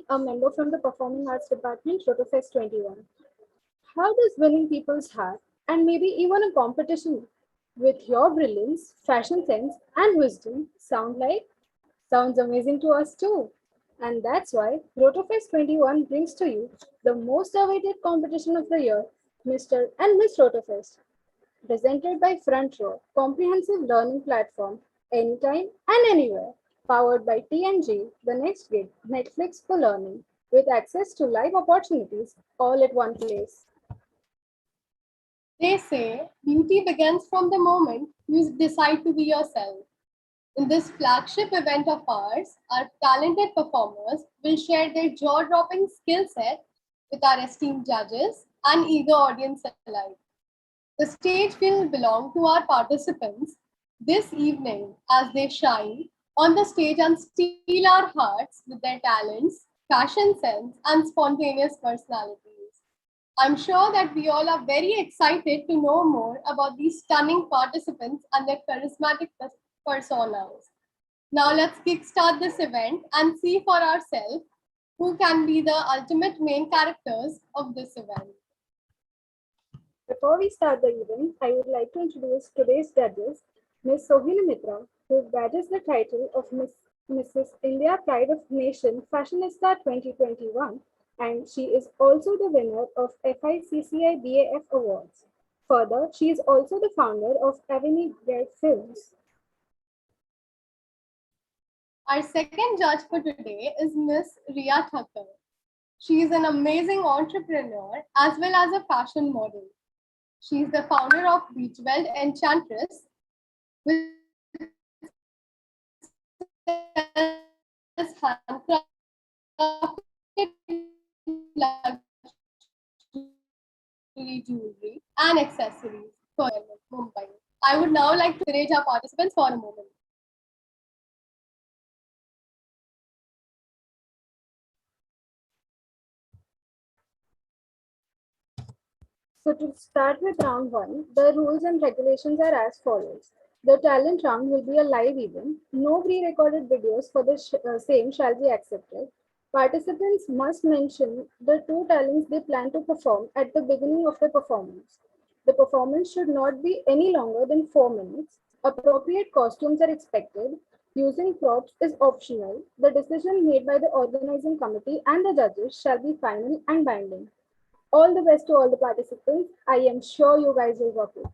a member from the Performing Arts Department, ROTOFEST'21. How does winning people's heart and maybe even a competition with your brilliance, fashion sense, and wisdom sound like? Sounds amazing to us too. And that's why ROTOFEST'21 brings to you the most awaited competition of the year, Mr. and Miss ROTOFEST, presented by Front Row, comprehensive learning platform, anytime and anywhere, powered by TNG, the next gig, Netflix for learning, with access to live opportunities all at one place. They say beauty begins from the moment you decide to be yourself. In this flagship event of ours, our talented performers will share their jaw dropping skill set with our esteemed judges and eager audience alike. The stage will belong to our participants this evening as they shine on the stage and steal our hearts with their talents, fashion sense, and spontaneous personalities. I'm sure that we all are very excited to know more about these stunning participants and their charismatic personas. Now let's kickstart this event and see for ourselves who can be the ultimate main characters of this event. Before we start the event, I would like to introduce today's judges, Ms. Sohini Mitra, who badges the title of Mrs. India Pride of Nation Fashionista 2021, and she is also the winner of FICCI BAF Awards. Further, she is also the founder of Avenue Gate Films. Our second judge for today is Miss Ria Thakkar. She is an amazing entrepreneur as well as a fashion model. She is the founder of Beachwell Enchantress, which sells handcrafted luxury jewelry and accessories for Mumbai. I would now like to encourage our participants for a moment. So to start with round one, the rules and regulations are as follows. The talent round will be a live event. No pre-recorded videos for the same shall be accepted. Participants must mention the two talents they plan to perform at the beginning of the performance. The performance should not be any longer than 4 minutes. Appropriate costumes are expected. Using props is optional. The decision made by the organizing committee and the judges shall be final and binding. All the best to all the participants. I am sure you guys will rock it.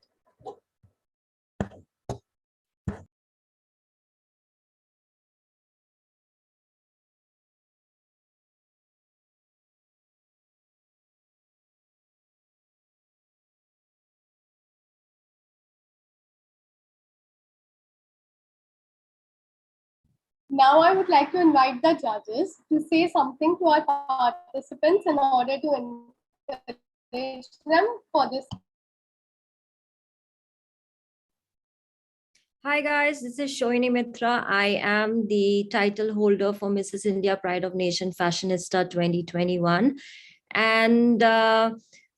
Now I would like to invite the judges to say something to our participants in order to encourage them for this. Hi guys, this is Shohini Mitra. I am the title holder for Mrs. India Pride of Nation Fashionista 2021. And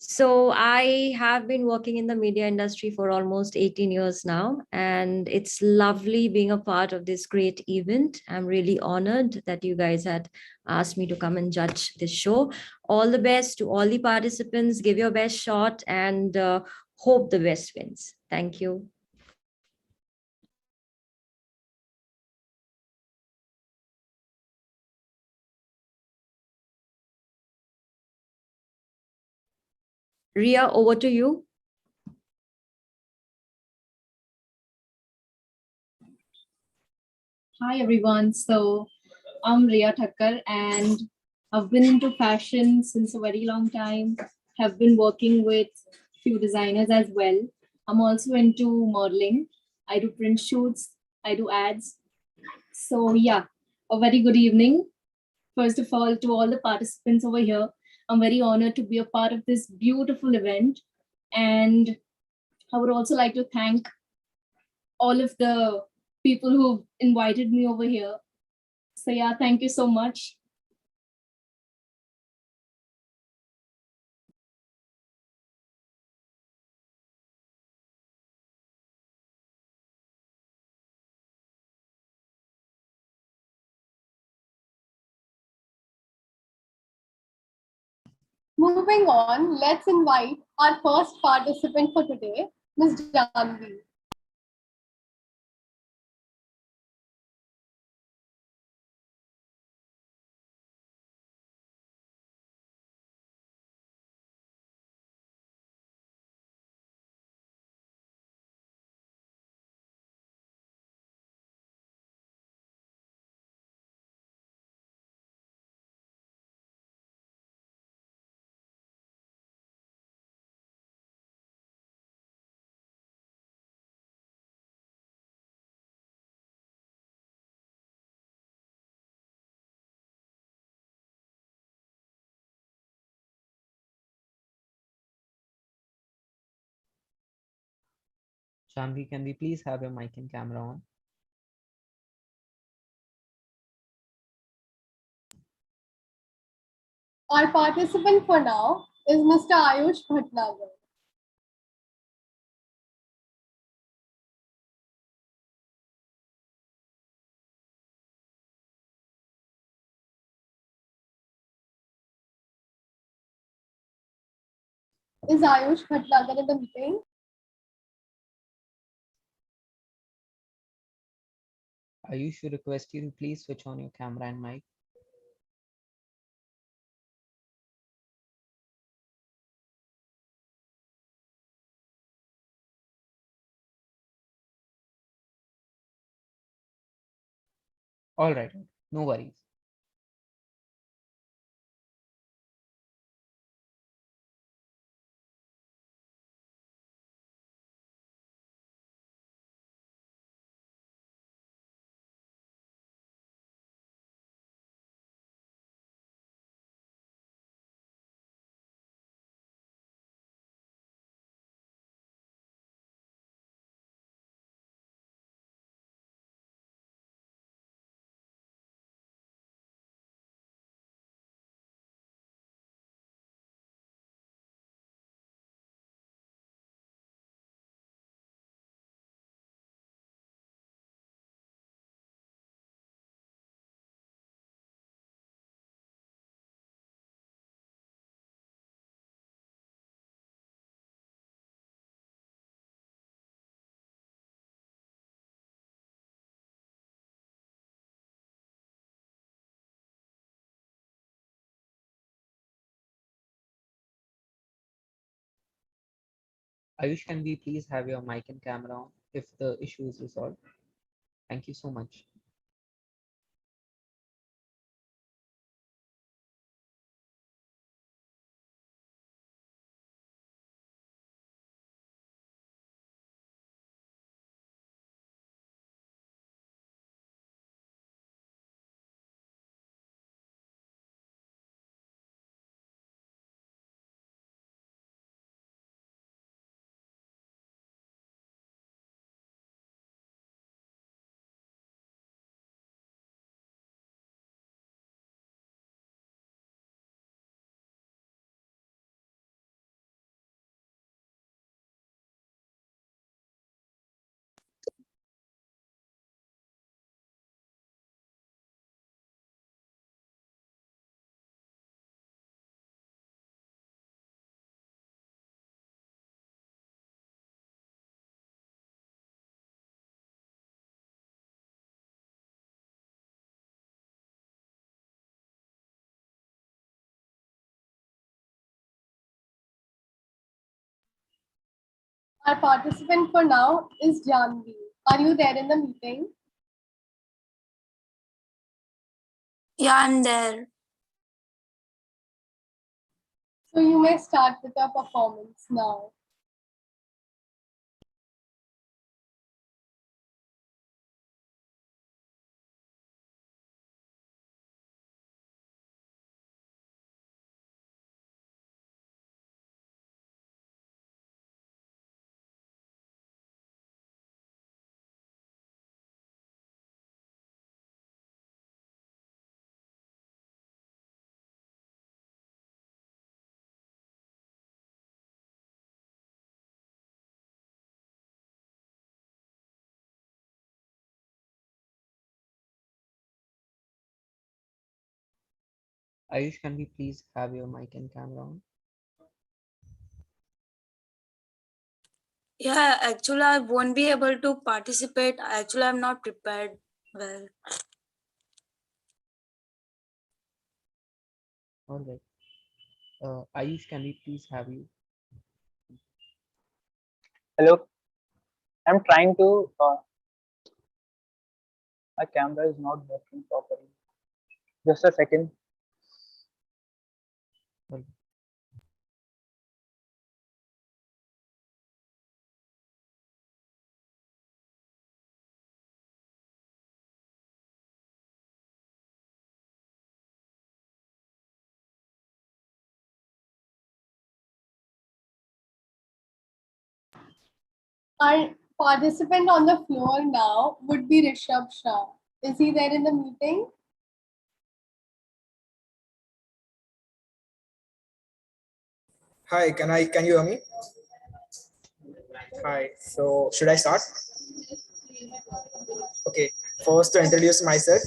so I have been working in the media industry for almost 18 years now, and it's lovely being a part of this great event. I'm really honored that you guys had asked me to come and judge this show. All the best to all the participants. Give your best shot and hope the best wins. Thank you. Ria, over to you. Hi everyone. So I'm Ria Thakkar and I've been into fashion since a very long time. Have been working with few designers as well. I'm also into modeling. I do print shoots, I do ads. So yeah, a very good evening. First of all, to all the participants over here, I'm very honored to be a part of this beautiful event. And I would also like to thank all of the people who invited me over here. So yeah, thank you so much. Moving on, let's invite our first participant for today, Ms. Janvi. Janvi, can we please have your mic and camera on? Our participant for now is Mr. Ayush Bhatnagar. Is Ayush Bhatnagar in the meeting? Ayush, should request you to please switch on your camera and mic. All right, no worries. Ayush, can we please have your mic and camera on if the issue is resolved? Thank you so much. Our participant for now is Janvi. Are you there in the meeting? Yeah, I'm there. So you may start with your performance now. Ayush, can we please have your mic and camera on? Yeah, actually, I won't be able to participate. Actually, I'm not prepared well. All right. Ayush, can we please have you? Hello, I'm trying to. My camera is not working properly. Just a second. All Our participant on the floor now would be Rishabh Shah. Is he there in the meeting? Hi, can you hear me? Hi. So should I start? Okay. First to introduce myself.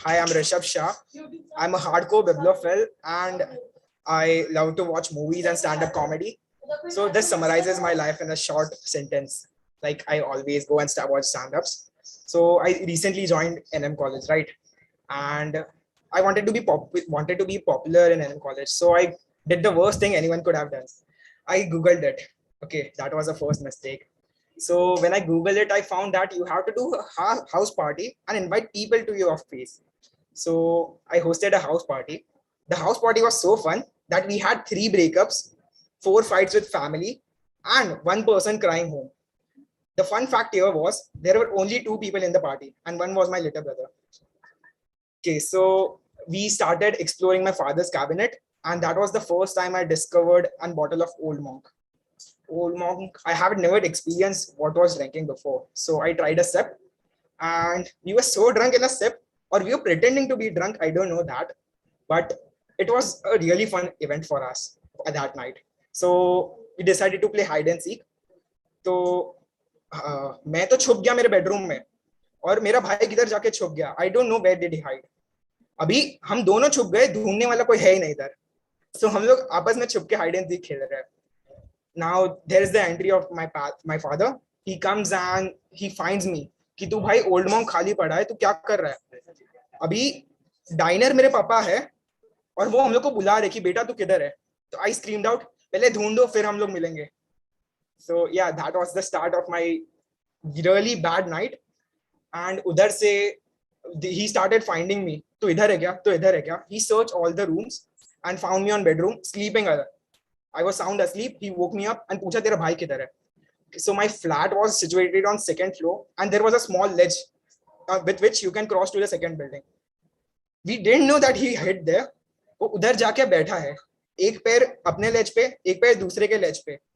Hi, I'm Rishabh Shah. I'm a hardcore bibliophile and I love to watch movies and stand-up comedy. So this summarizes my life in a short sentence. Like I always go and watch stand-ups. So I recently joined NM College, right? And I wanted to be popular in NM College. So I did the worst thing anyone could have done. I googled it. Okay, that was the first mistake. So when I googled it, I found that you have to do a house party and invite people to your face. So I hosted a house party. The house party was so fun that we had 3 breakups, 4 fights with family, and one person crying home. The fun fact here was there were only 2 people in the party, and one was my little brother. Okay, so we started exploring my father's cabinet, and that was the first time I discovered a bottle of Old Monk. Old Monk, I haven't never experienced what was drinking before. So I tried a sip, and we were so drunk in a sip, or we were pretending to be drunk. I don't know that, but it was a really fun event for us at that night. So we decided to play hide and seek. तो मैं तो छुप गया मेरे bedroom में और मेरा भाई किधर जाके छुप गया I don't know where did he hide अभी हम दोनों छुप गए ढूंढने वाला कोई है ही नहीं इधर सो हम लोग आपस में छुप के हाइड एंड सीक खेल रहे हैं now there is the entry of my father he comes and he finds me कि तू भाई ओल्ड मॉन्क खाली पड़ा है तू क्या कर रहा है अभी डाइनर मेरे पापा है और वो हम लोग को बुला रहे कि बेटा तू किधर है तो आई स्क्रीम्ड आउट पहले ढूंढो फिर हम लोग मिलेंगे so yeah that was the start of my really bad night and udhar se he started finding me तो इधर है क्या तो इधर है क्या he searched all the rooms and found me on bedroom sleeping I was sound asleep he woke me up and पूछा तेरा भाई किधर है so my flat was situated on second floor and there was a small ledge with which you can cross to the second building we didn't know that he hid there वो उधर जाके बैठा है एक पैर अपने लेज पे एक पैर दूसरे के लेज पे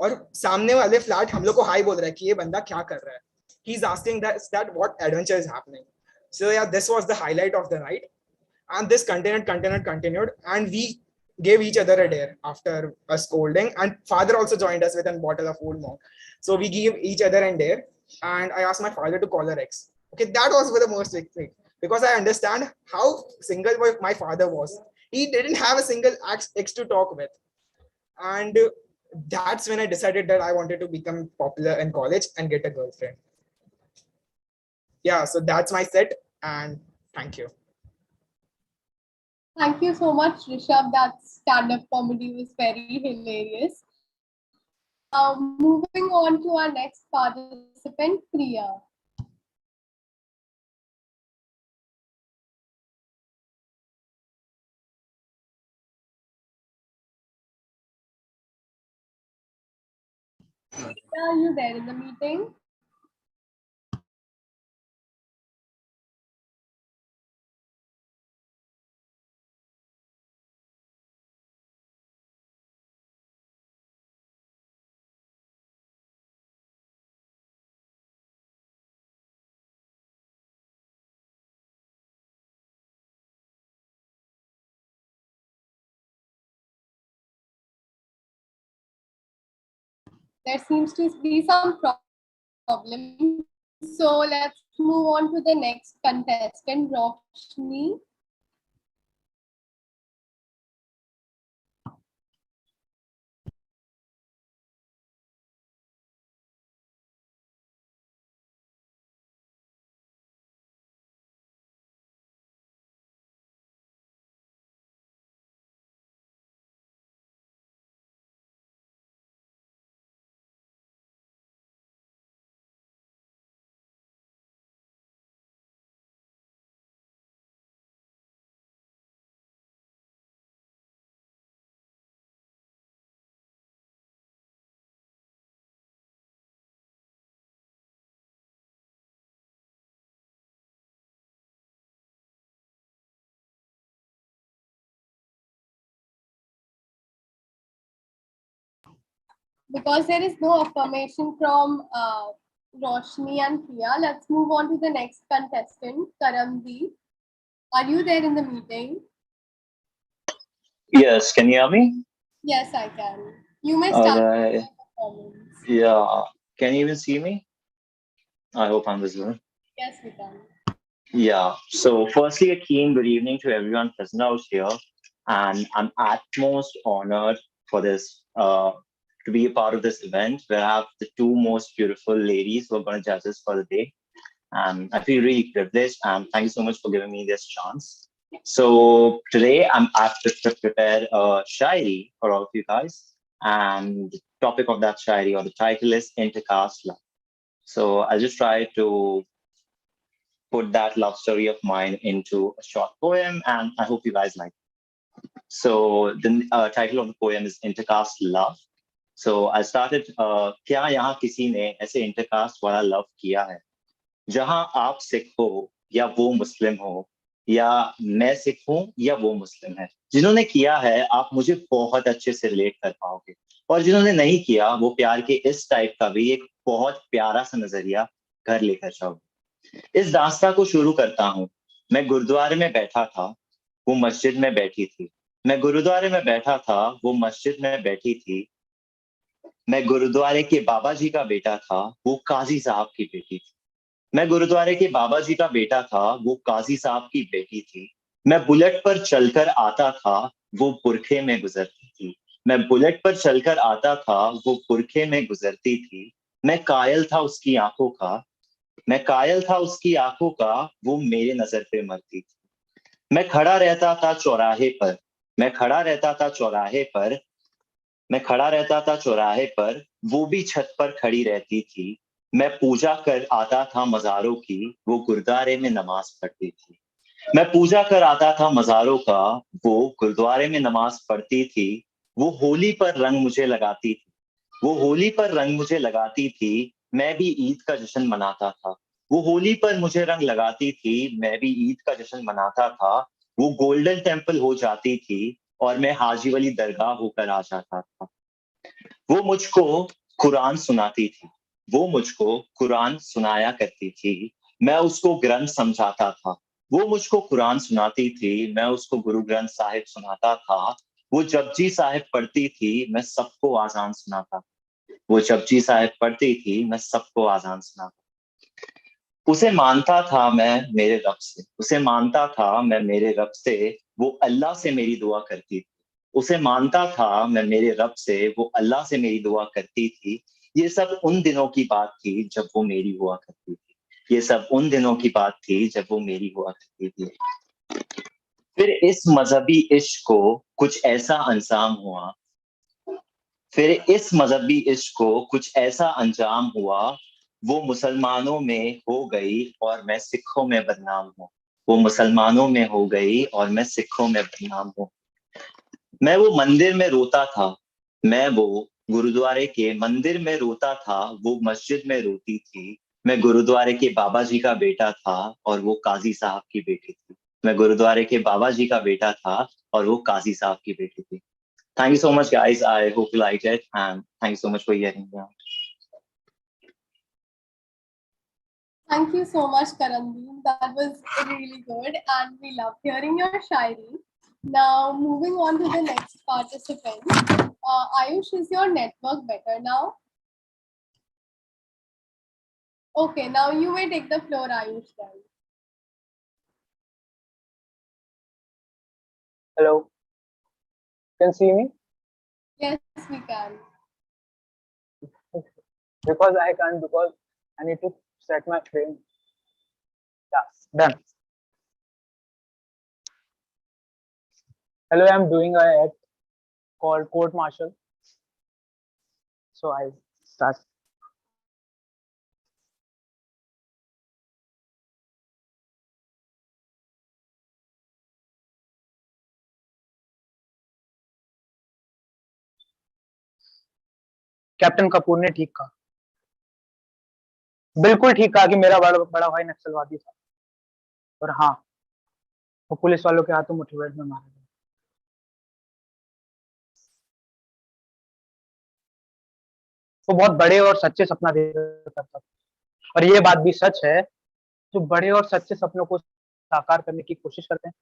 और सामने वाले फ्लैट हम लोग को हाई बोल रहा है कि ये बंदा क्या कर रहा है he's asking that what adventure is happening so yeah this was the highlight of the night and this continued and we gave each other a dare after a scolding and father also joined us with a bottle of old monk so we gave each other a dare and I asked my father to call her ex okay that was the most big thing because I understand how single my father was he didn't have a single ex to talk with and that's when I decided that I wanted to become popular in college and get a girlfriend yeah so that's my set and thank you. Thank you so much, Rishabh. That stand-up comedy was very hilarious. Moving on to our next participant, Priya. Are you there in the meeting? There seems to be some problem. So let's move on to the next contestant, Roshni. Because there is no affirmation from Roshni and Priya, let's move on to the next contestant, Karamdeep. Are you there in the meeting? Yes, can you hear me? Yes, I can. You may All start right. your performance. Yeah. Can you even see me? I hope I'm visible. Yes, we can. Yeah. So, firstly, a keen good evening to everyone present out here, and I'm at most honored for this to be a part of this event where I have the two most beautiful ladies who are going to judge us for the day, and I feel really privileged. And thank you so much for giving me this chance. So today I'm asked to prepare a shairi for all of you guys, and the topic of that shairi or the title is intercaste love. So I'll just try to put that love story of mine into a short poem, and I hope you guys like it. So the title of the poem is Intercaste Love. So I started, क्या यहाँ किसी ने ऐसे intercaste वाला love किया है जहां आप सिख हो या वो मुस्लिम हो या मैं सिख हूं या वो मुस्लिम है। जिन्होंने किया है आप मुझे बहुत अच्छे से रिलेट कर पाओगे, और जिन्होंने नहीं किया वो प्यार के इस टाइप का भी एक बहुत प्यारा सा नजरिया घर लेकर जाओगे। इस दास्ता को शुरू करता हूँ। मैं गुरुद्वारे में बैठा था, वो मस्जिद में बैठी थी। मैं गुरुद्वारे में बैठा था, वो मस्जिद में बैठी थी। मैं गुरुद्वारे के बाबा जी का बेटा था, वो काजी साहब की बेटी थी। मैं गुरुद्वारे के बाबा जी का बेटा था, वो काजी साहब की बेटी थी। मैं बुलेट पर चलकर आता था, वो बुरखे में गुजरती थी। मैं बुलेट पर चलकर आता था, वो बुरखे में गुजरती थी। मैं कायल था उसकी आंखों का, मैं कायल था उसकी आंखों का, वो मेरे नजर पे मरती थी। मैं खड़ा रहता था चौराहे पर, मैं खड़ा रहता था चौराहे पर, मैं खड़ा रहता था चौराहे पर, वो भी छत पर खड़ी रहती थी। मैं पूजा कर आता था मज़ारों की, वो गुरुद्वारे में नमाज पढ़ती थी। मैं पूजा कर आता था मज़ारों का, वो गुरुद्वारे में नमाज पढ़ती थी। वो होली पर रंग मुझे लगाती थी, वो होली पर रंग मुझे लगाती थी। मैं भी ईद का जश्न मनाता था। वो होली पर मुझे रंग लगाती थी, मैं भी ईद का जश्न मनाता था। वो गोल्डन टेम्पल हो जाती थी और मैं हाजी वाली दरगाह होकर आ जाता था। वो मुझको कुरान सुनाती थी, वो मुझको कुरान सुनाया करती थी। मैं उसको ग्रंथ समझाता था। वो मुझको कुरान सुनाती थी, मैं उसको गुरु ग्रंथ साहिब सुनाता था। वो जपजी साहिब पढ़ती थी, मैं सबको आजान सुनाता। वो जपजी साहिब पढ़ती थी, मैं सबको आजान सुनाता। उसे मानता था मैं मेरे रब से, उसे मानता था मैं मेरे रब से। वो अल्लाह से मेरी दुआ करती थी। उसे मानता था मैं मेरे रब से, वो अल्लाह से मेरी दुआ करती थी। ये सब उन दिनों की बात थी जब वो मेरी हुआ करती थी। ये सब उन दिनों की बात थी जब वो मेरी हुआ करती थी। फिर इस मजहबी इश्क को कुछ ऐसा अंजाम हुआ, फिर इस मजहबी इश्क को कुछ ऐसा अंजाम हुआ। वो मुसलमानों में हो गई और मैं सिखों में बदनाम हूँ। वो मुसलमानों में हो गई और मैं सिखों में बदनाम हूँ। मैं वो मंदिर में रोता था, मैं वो गुरुद्वारे के मंदिर में रोता था, वो मस्जिद में रोती थी। मैं गुरुद्वारे के बाबा जी का बेटा था और वो काजी साहब की बेटी थी। मैं गुरुद्वारे के बाबा जी का बेटा था और वो काजी साहब की बेटी थी। Thank you so much, guys. I hope you liked it, and thank you so much for hearing me out. Thank you so much, Karandeep. That was really good, and we loved hearing your shairi. Now, moving on to the next participant. Ayush, is your network better now? Okay, now you may take the floor, Ayush, then. Hello, can you see me? Yes, we can. Because I can't, because I need to set my frame. Yeah, done. Hello, I'm doing a act called court martial. So I start. Captain Kapoor ने ठीक कहा, बिल्कुल ठीक कहा कि मेरा बड़ा भाई नक्सलवादी था, और हाँ, वो पुलिस वालों के हाथों मुठभेड़ में मारा गया। वो बहुत बड़े और सच्चे सपना देखा करता था। और ये बात भी सच है, जो बड़े और सच्चे सपनों को साकार करने की कोशिश करते हैं,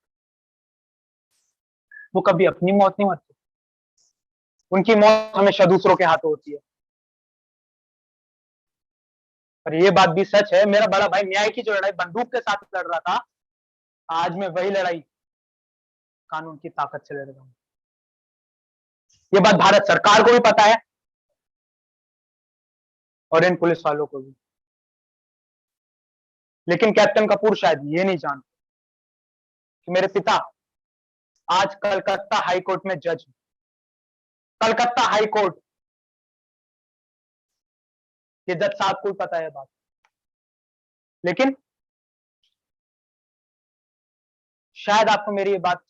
वो कभी अपनी मौत नहीं मरते, उनकी मौत हमेशा दूसरों के हाथों होती है। और ये बात भी सच है, मेरा बड़ा भाई न्याय की जो लड़ाई बंदूक के साथ लड़ रहा था, आज मैं वही लड़ाई कानून की ताकत से लड़ रहा हूँ। ये बात भारत सरकार को भी पता है और इन पुलिस वालों को भी, लेकिन कैप्टन कपूर शायद ये नहीं जानते कि मेरे पिता आज कलकत्ता हाई कोर्ट में जज हैं। कलकत्ता हाई कोर्ट, ये जज साहब को भी पता है बात, लेकिन शायद आपको मेरी ये बात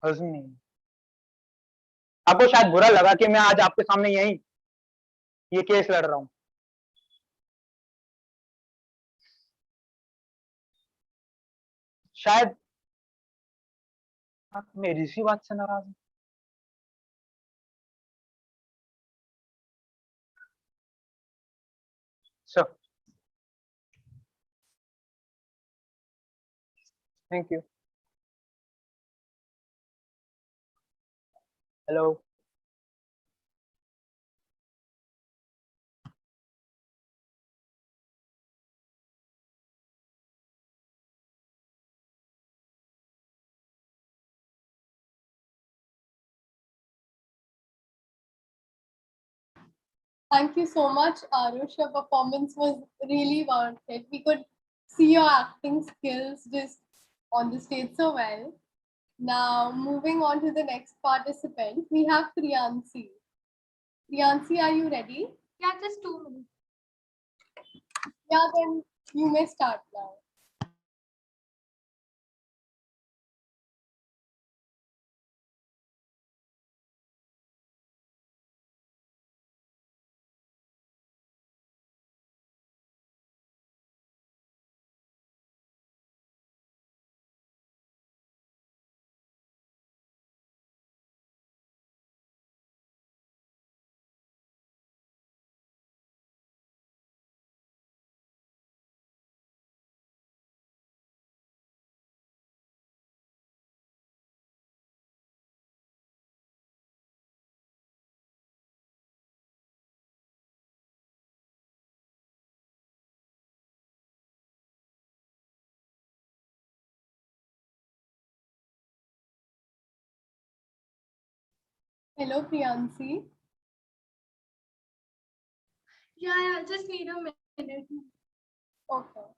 हजम नहीं है। आपको शायद बुरा लगा कि मैं आज आपके सामने यही ये केस लड़ रहा हूं। शायद आप मेरी इसी बात से नाराज हैं। So thank you. Hello. Thank you so much, Arush. Your performance was really worth it. We could see your acting skills just on the stage so well. Now, moving on to the next participant, we have Priyansi. Priyansi, are you ready? Yeah, just 2 minutes. Yeah, then you may start now. Hello, Priyansi. Yeah, just need a minute. Okay.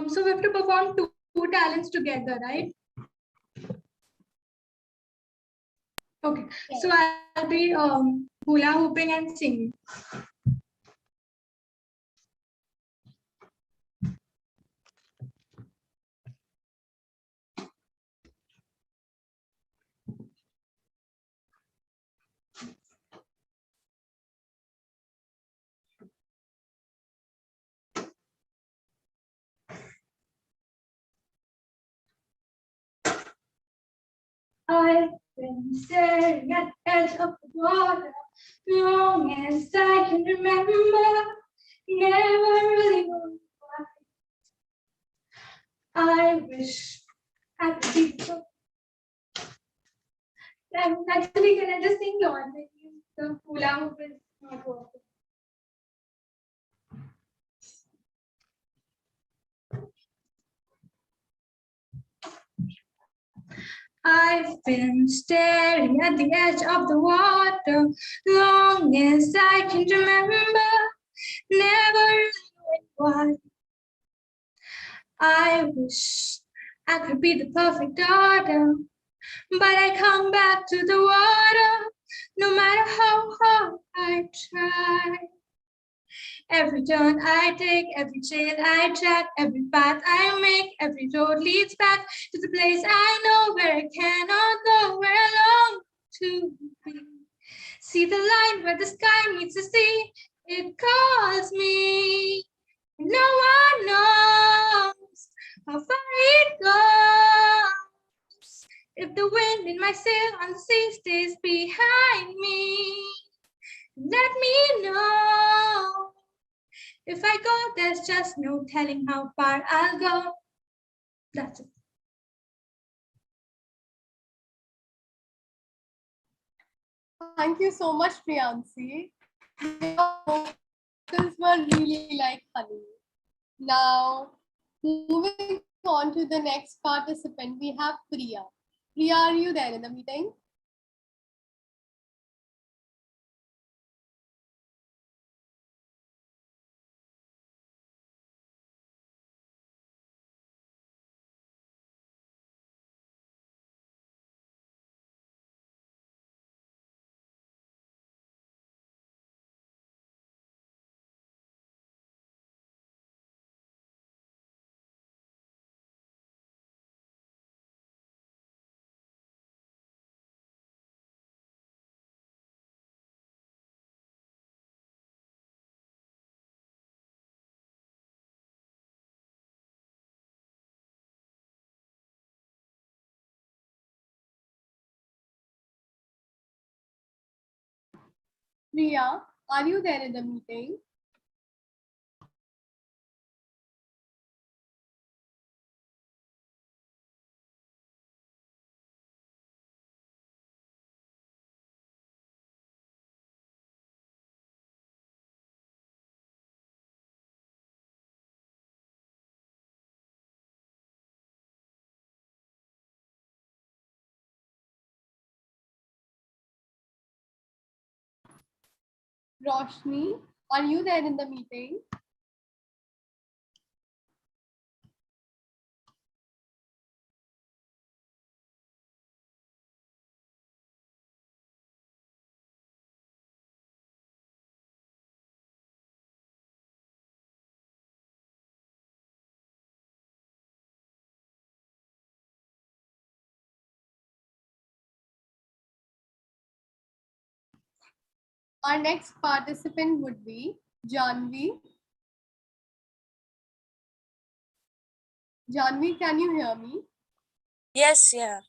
So we have to perform two talents together, right? Okay. So I'll be hula hooping and singing. I've been staring at the edge of the water long as I can remember. Never really knew why. I wish I could be so. Actually, can I just sing your name? The hula hoop is not working. I've been staring at the edge of the water long as I can remember, never knowing why. I wish I could be the perfect daughter, but I come back to the water no matter how hard I try. Every turn I take, every trail I track, every path I make, every road leads back to the place I know where I cannot go, where I long to be. See the line where the sky meets the sea, it calls me. No one knows how far it goes. If the wind in my sail on the sea stays behind me, let me know. If I go, there's just no telling how far I'll go. That's it. Thank you so much, Priyansi. Your vocals were really like honey. Now, moving on to the next participant, we have Priya. Priya, are you there in the meeting? Priya, are you there in the meeting? Roshni, are you there in the meeting? Our next participant would be Janvi. Janvi, can you hear me? Yes, yeah.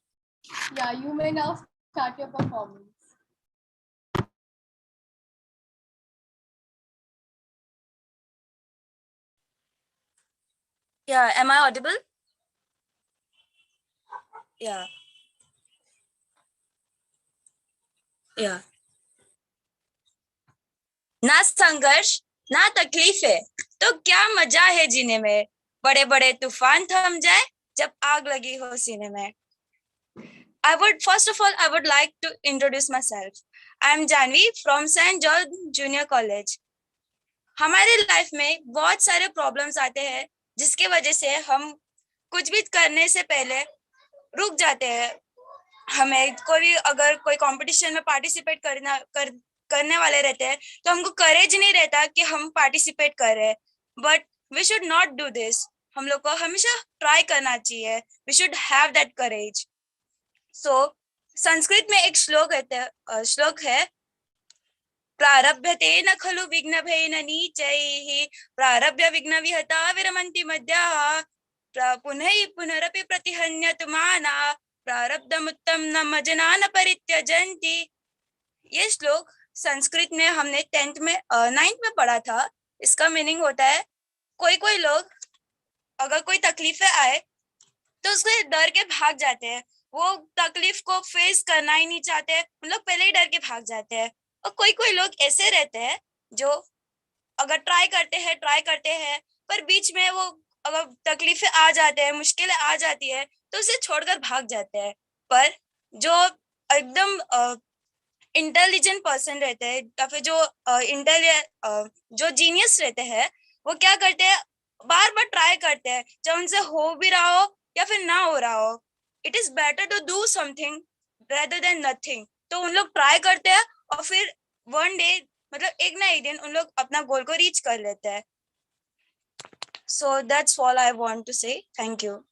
Yeah, you may now start your performance. Yeah, am I audible? Yeah. Yeah. ना संघर्ष ना तकलीफें तो क्या मजा है जीने में, बड़े बड़े तूफान थम जाए जब आग लगी हो सीने में. First of all, I would like to introduce myself. I am Janvi from St. George Junior College. हमारे लाइफ में बहुत सारे प्रॉब्लम्स आते हैं जिसके वजह से हम कुछ भी करने से पहले रुक जाते हैं. हमें अगर कोई कंपटीशन में पार्टिसिपेट करने वाले रहते हैं तो हमको करेज नहीं रहता कि हम पार्टिसिपेट कर रहे हैं. But we should not do this. हम लोग को हमेशा ट्राई करना चाहिए. We should have that courage. So Sanskrit में एक श्लोक है, प्रारभ्यते न खलु विघ्नभेन नीचैः प्रारभ्य विघ्न विहता विरमन्ति मद्याः पुनः पुनरपि प्रतिहन्यतमाना प्रारब्धमुत्तम न मजना न परित्यजन्ति. ये श्लोक संस्कृत में हमने 9th में पढ़ा था. इसका मीनिंग होता है कोई लोग अगर कोई तकलीफें आए तो उसको डर के भाग जाते हैं. वो तकलीफ को फेस करना ही नहीं चाहते, मतलब पहले ही डर के भाग जाते हैं. और कोई लोग ऐसे रहते हैं जो अगर ट्राई करते हैं पर बीच में वो अगर तकलीफें आ जाते हैं, मुश्किलें आ जाती है तो उसे छोड़कर भाग जाते हैं. पर जो एकदम इंटेलिजेंट पर्सन रहते हैं या फिर जो जो जीनियस रहते हैं, वो क्या करते हैं, बार बार ट्राई करते हैं, चाहे उनसे हो भी रहा हो या फिर ना हो रहा हो. It is better to do something rather than nothing. तो उन लोग ट्राई करते हैं और फिर वन डे, मतलब एक ना एक दिन उन लोग अपना गोल को रीच कर लेते हैं. So that's all I want to say. Thank you.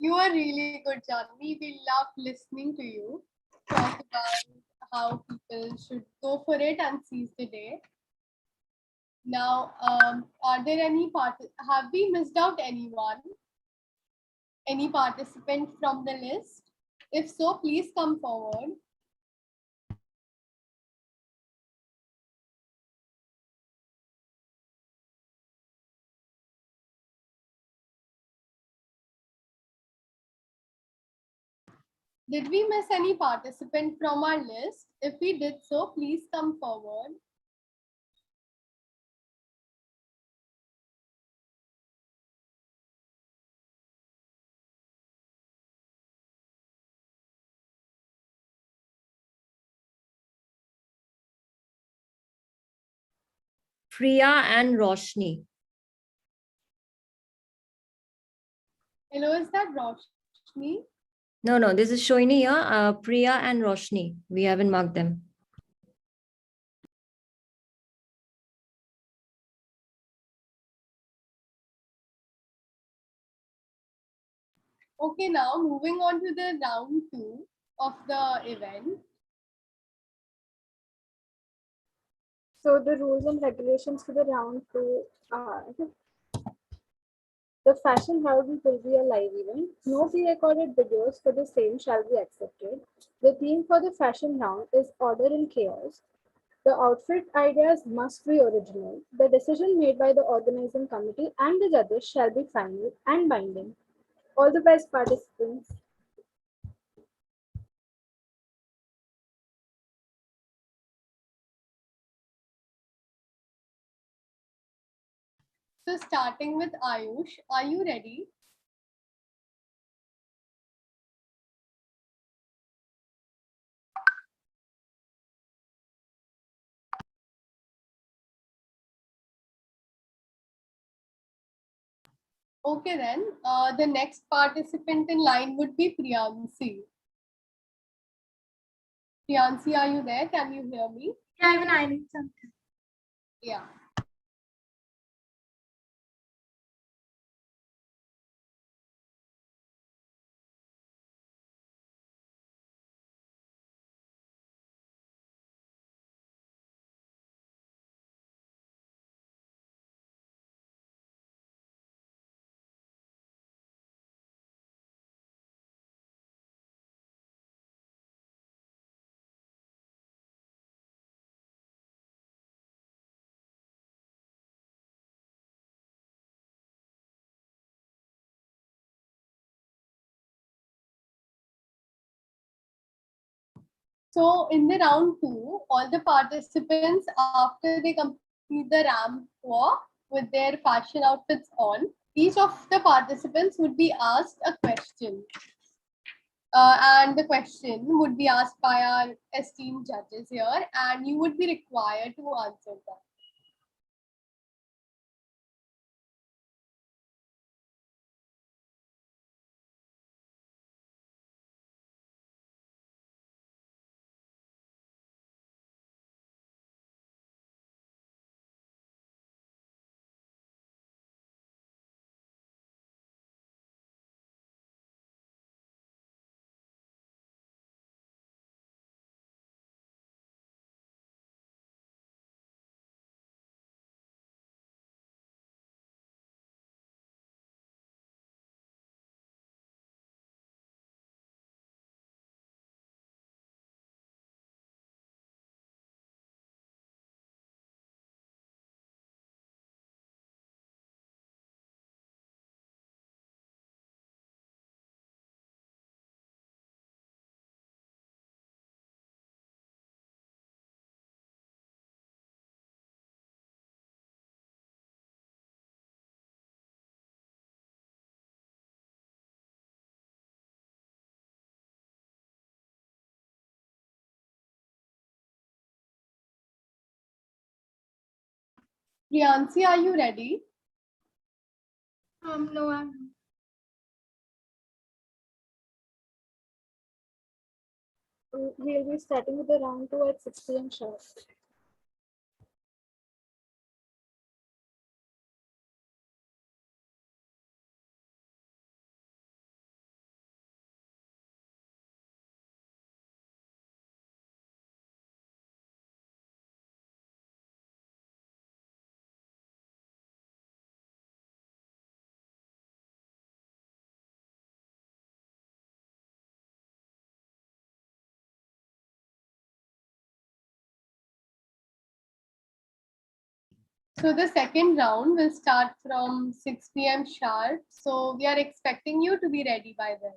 You are really good, Janvi. We love listening to you talk about how people should go for it and seize the day. Now, are there any have we missed out anyone? Any participant from the list? If so, please come forward. Did we miss any participant from our list? If we did so, please come forward. Priya and Roshni. Hello, is that Roshni? No, this is Shoini here. Priya and Roshni. We haven't marked them. Okay, now moving on to the round 2 of the event. So the rules and regulations for the round 2 are: the fashion held will be a live event. No pre-recorded videos for the same shall be accepted. The theme for the fashion round is order and chaos. The outfit ideas must be original. The decision made by the organizing committee and the judges shall be final and binding. All the best, participants. So starting with Ayush, are you ready? Okay then, the next participant in line would be Priyansi. Priyansi, are you there? Can you hear me? Yeah, even I need something. Yeah. So in the round 2, all the participants, after they complete the ramp walk with their fashion outfits on, each of the participants would be asked a question. And the question would be asked by our esteemed judges here, and you would be required to answer them. Priyansi, are you ready? No, I'm We'll be starting with the round 2 at 6 p.m. sharp. So the second round will start from 6 p.m. sharp. So we are expecting you to be ready by then.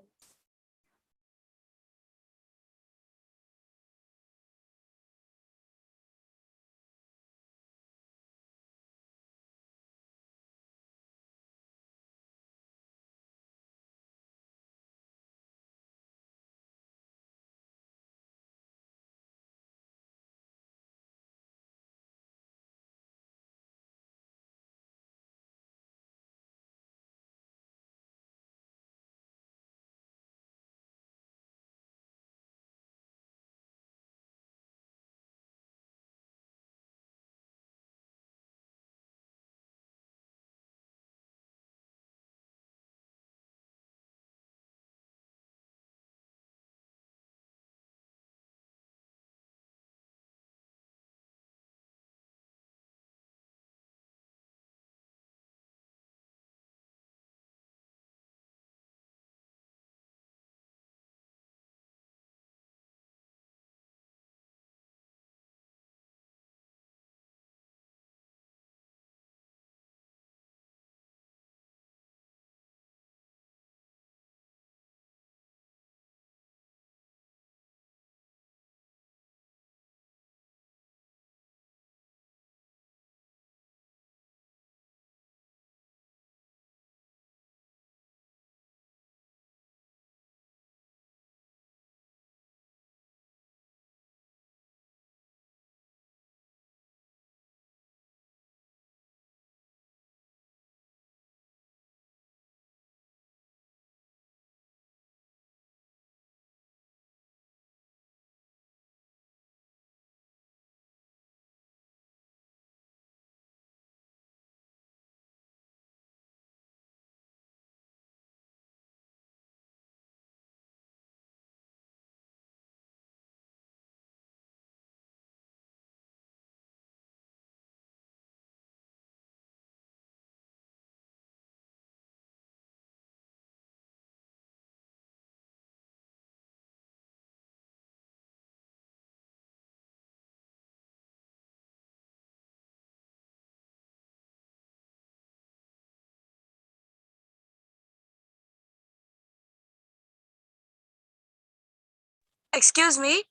Excuse me.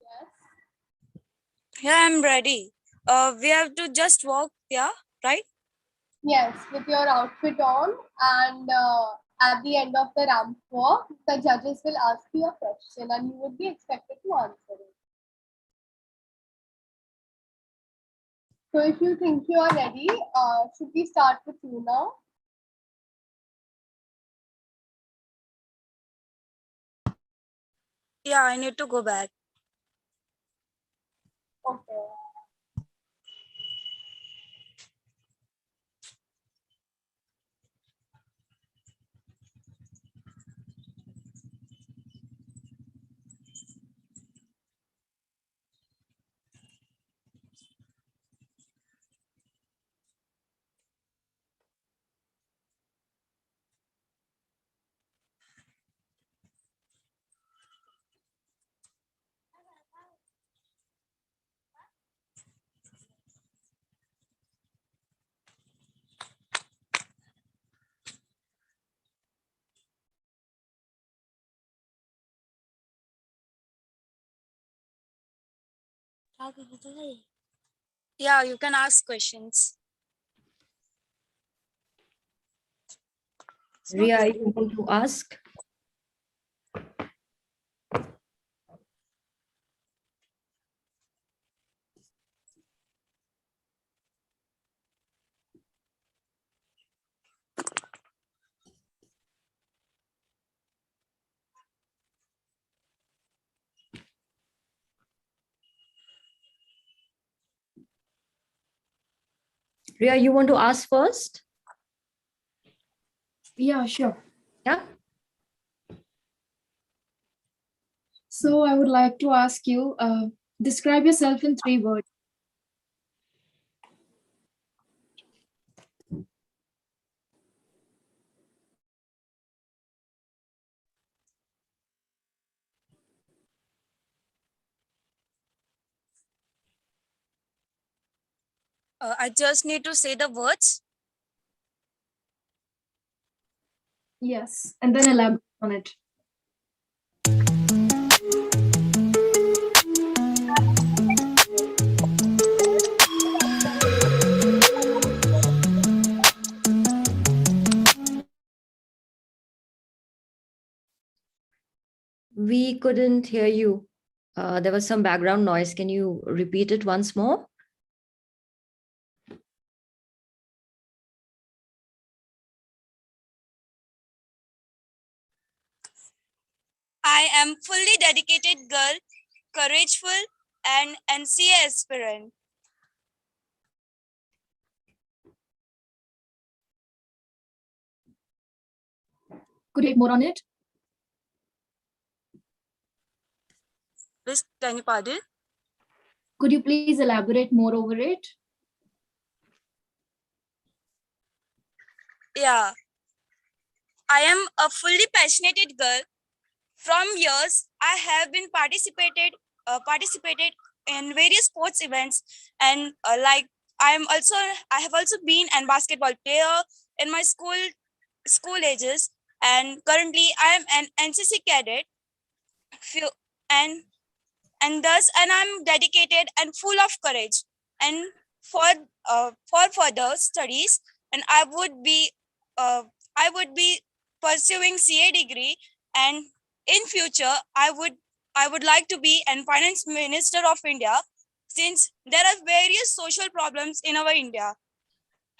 Yes. Yeah, I'm ready. We have to just walk, yeah, right? Yes, with your outfit on, and at the end of the ramp walk, the judges will ask you a question and you would be expected to answer it. So if you think you are ready, should we start with you now? Yeah, I need to go back. Okay. Yeah, you can ask questions. Ria, you want to ask? Ria, you want to ask first? Yeah, sure. Yeah. So I would like to ask you, describe yourself in 3 words. I just need to say the words. Yes, and then elaborate on it. We couldn't hear you. There was some background noise. Can you repeat it once more? I am fully dedicated girl, courageful, and NCA aspirant. Could you more on it? Please, can you pardon? Could you please elaborate more over it? Yeah. I am a fully passionate girl. From years, I have been participated in various sports events, and like I have also been an basketball player in my school ages, and currently I am an NCC cadet. Few, and and I'm dedicated and full of courage, and for further studies, and uh, I would be pursuing CA degree, and in future I would like to be an finance minister of India, since there are various social problems in our India.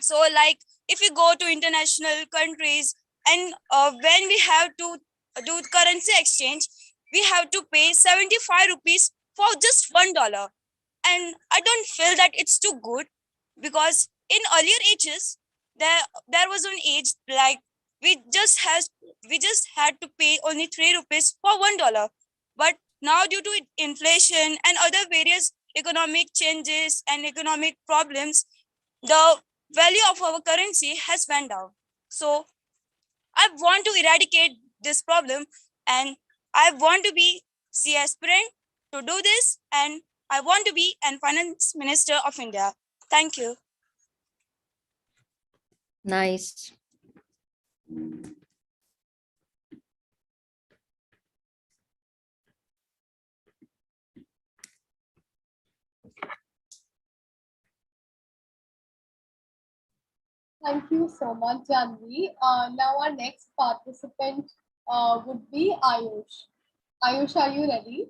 So like if you go to international countries, and when we have to do currency exchange, we have to pay 75 rupees for just $1. And I don't feel that it's too good, because in earlier ages there was an age like we just has we just had to pay only 3 rupees for $1. But now, due to inflation and other various economic changes and economic problems, the value of our currency has went down. So I want to eradicate this problem, and I want to be C aspirant to do this, and I want to be an finance minister of India. Thank you. Nice. Thank you so much, Janvi. Now our next participant would be Ayush. Ayush, are you ready?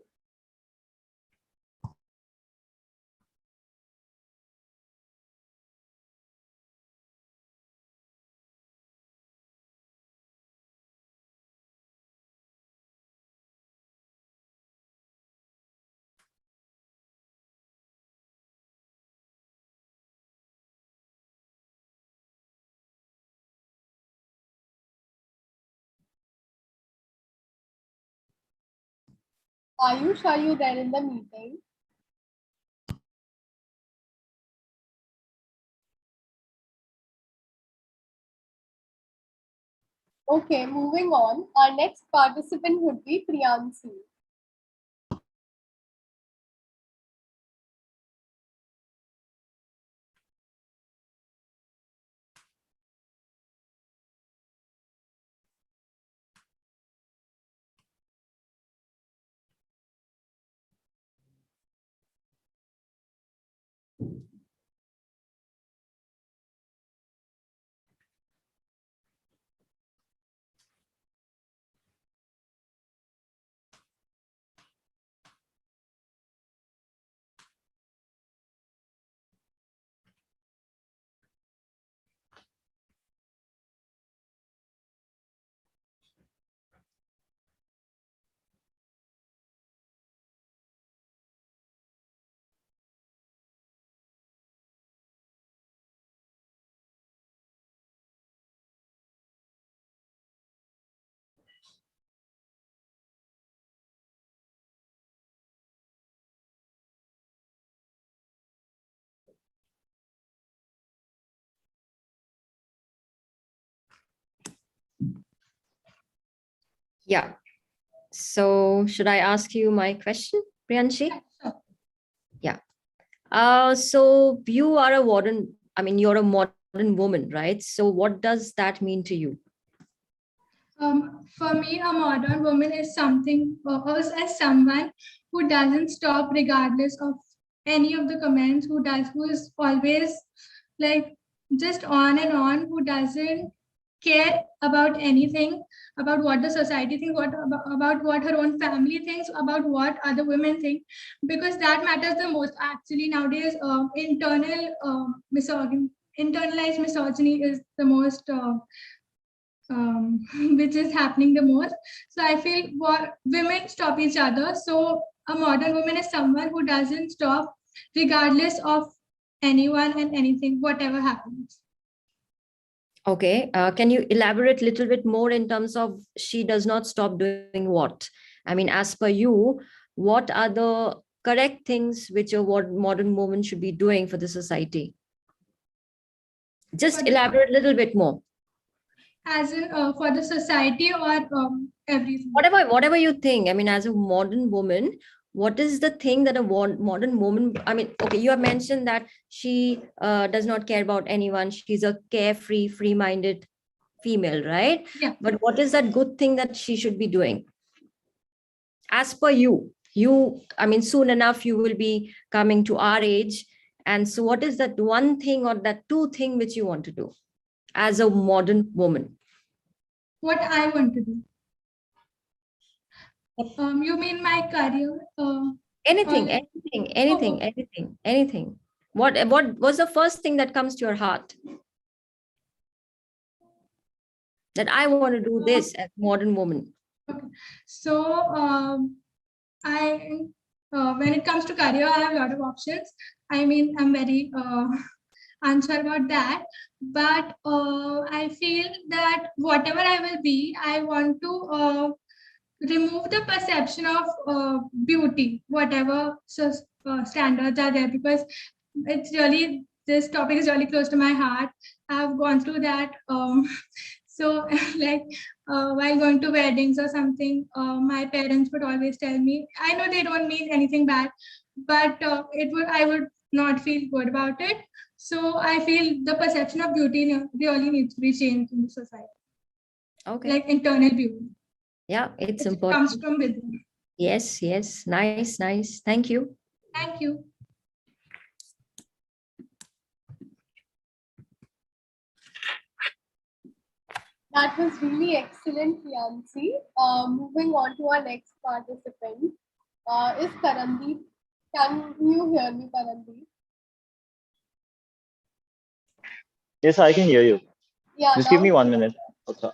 Ayush, are you there in the meeting? Okay, moving on. Our next participant would be Priyansi. Yeah. So should I ask you my question, Priyanshi? Yeah. So you are a modern, I mean, you're a modern woman, right? So what does that mean to you? For me, a modern woman is something, is as someone who doesn't stop regardless of any of the comments, who is always like just on and on, who doesn't care about anything, about what the society thinks, about what her own family thinks, about what other women think, because that matters the most. Actually, nowadays, internalized misogyny is the most which is happening the most. So I feel women stop each other. So a modern woman is someone who doesn't stop regardless of anyone and anything, whatever happens. Okay. Can you elaborate a little bit more in terms of she does not stop doing what? I mean, as per you, what are the correct things which a modern woman should be doing for the society? Just elaborate a little bit more. As in for the society or everything? Whatever you think. I mean, as a modern woman, what is the thing that a modern woman, I mean, okay, you have mentioned that she does not care about anyone. She's a carefree, free-minded female, right? Yeah. But what is that good thing that she should be doing? As per you, I mean, soon enough, you will be coming to our age. And so what is that one thing or that two thing which you want to do as a modern woman? What I want to do. You mean my career? Anything. What was the first thing that comes to your heart? That I want to do this as a modern woman. Okay. So I when it comes to career, I have a lot of options. I mean, I'm very unsure about that, but I feel that whatever I will be, I want to remove the perception of beauty, whatever standards are there, because it's really, this topic is really close to my heart. I've gone through that. So like while going to weddings or something, my parents would always tell me, I know they don't mean anything bad, but I would not feel good about it. So I feel the perception of beauty really needs to be changed in the society. Okay. Like internal beauty. Yeah, it's It important. comes from within. Yes. Nice. Thank you. Thank you. That was really excellent, Priyanshi. Moving on to our next participant is Karandeep. Can you hear me, Karandeep? Yes, I can hear you. Yeah. Just give me 1 minute. Okay.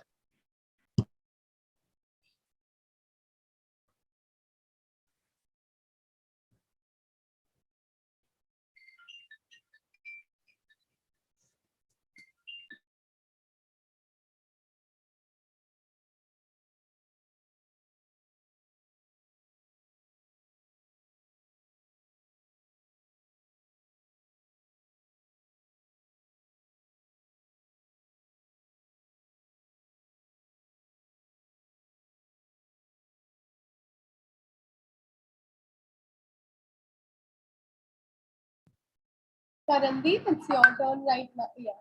Karandeep, it's your turn right now. Yes.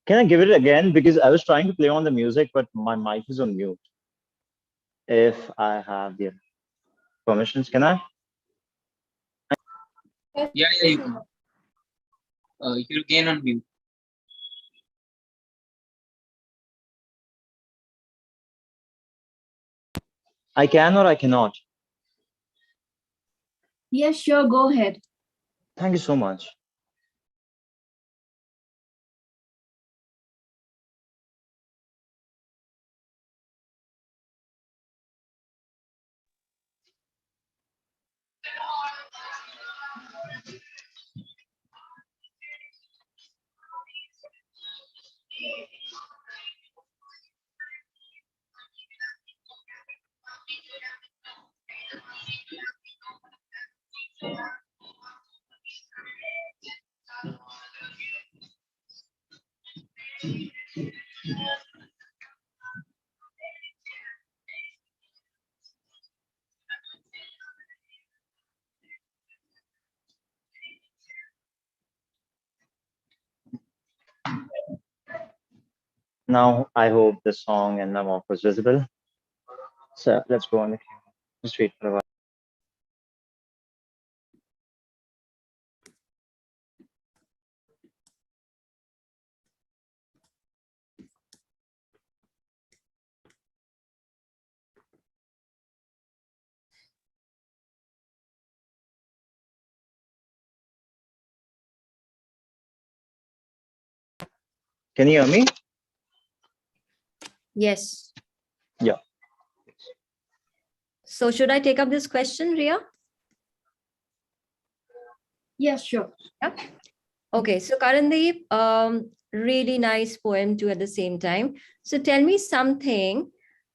Can I give it again? Because I was trying to play on the music, but my mic is on mute. If I have the permissions, can I? Yeah, you can. You're again on mute. I can or I cannot. Yes, sure, go ahead. Thank you so much. Now I hope the song and my walk was visible. So let's go on the camera. Just wait for a while. Can you hear me? Yes. Yeah. So should I take up this question, Ria? Yes, sure. Yeah. Okay, so Karandeep, really nice poem too at the same time. So tell me something.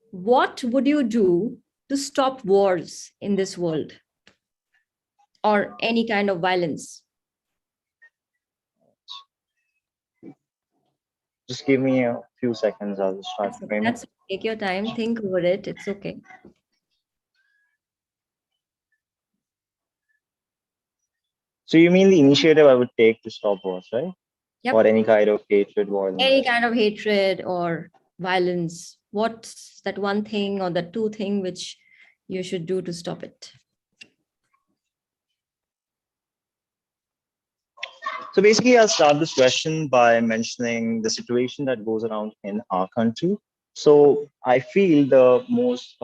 What would you do to stop wars in this world or any kind of violence? Just give me a few seconds. I'll just start framing. That's take your time, think over it. It's okay. So you mean the initiative I would take to stop wars, right? Yep. Or any kind of hatred, violence. Any kind of hatred or violence. What's that one thing or the two thing which you should do to stop it? So basically, I'll start this question by mentioning the situation that goes around in our country. So I feel the most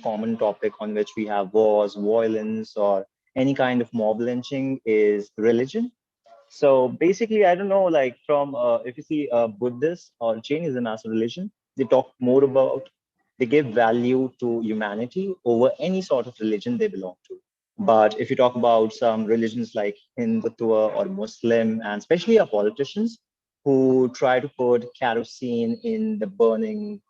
common topic on which we have wars, violence, or any kind of mob lynching is religion. So basically, I don't know, like from if you see Buddhist or Jainism as a religion, they talk more about, they give value to humanity over any sort of religion they belong to. But if you talk about some religions like Hindutva or Muslim, and especially our politicians who try to put kerosene in the burning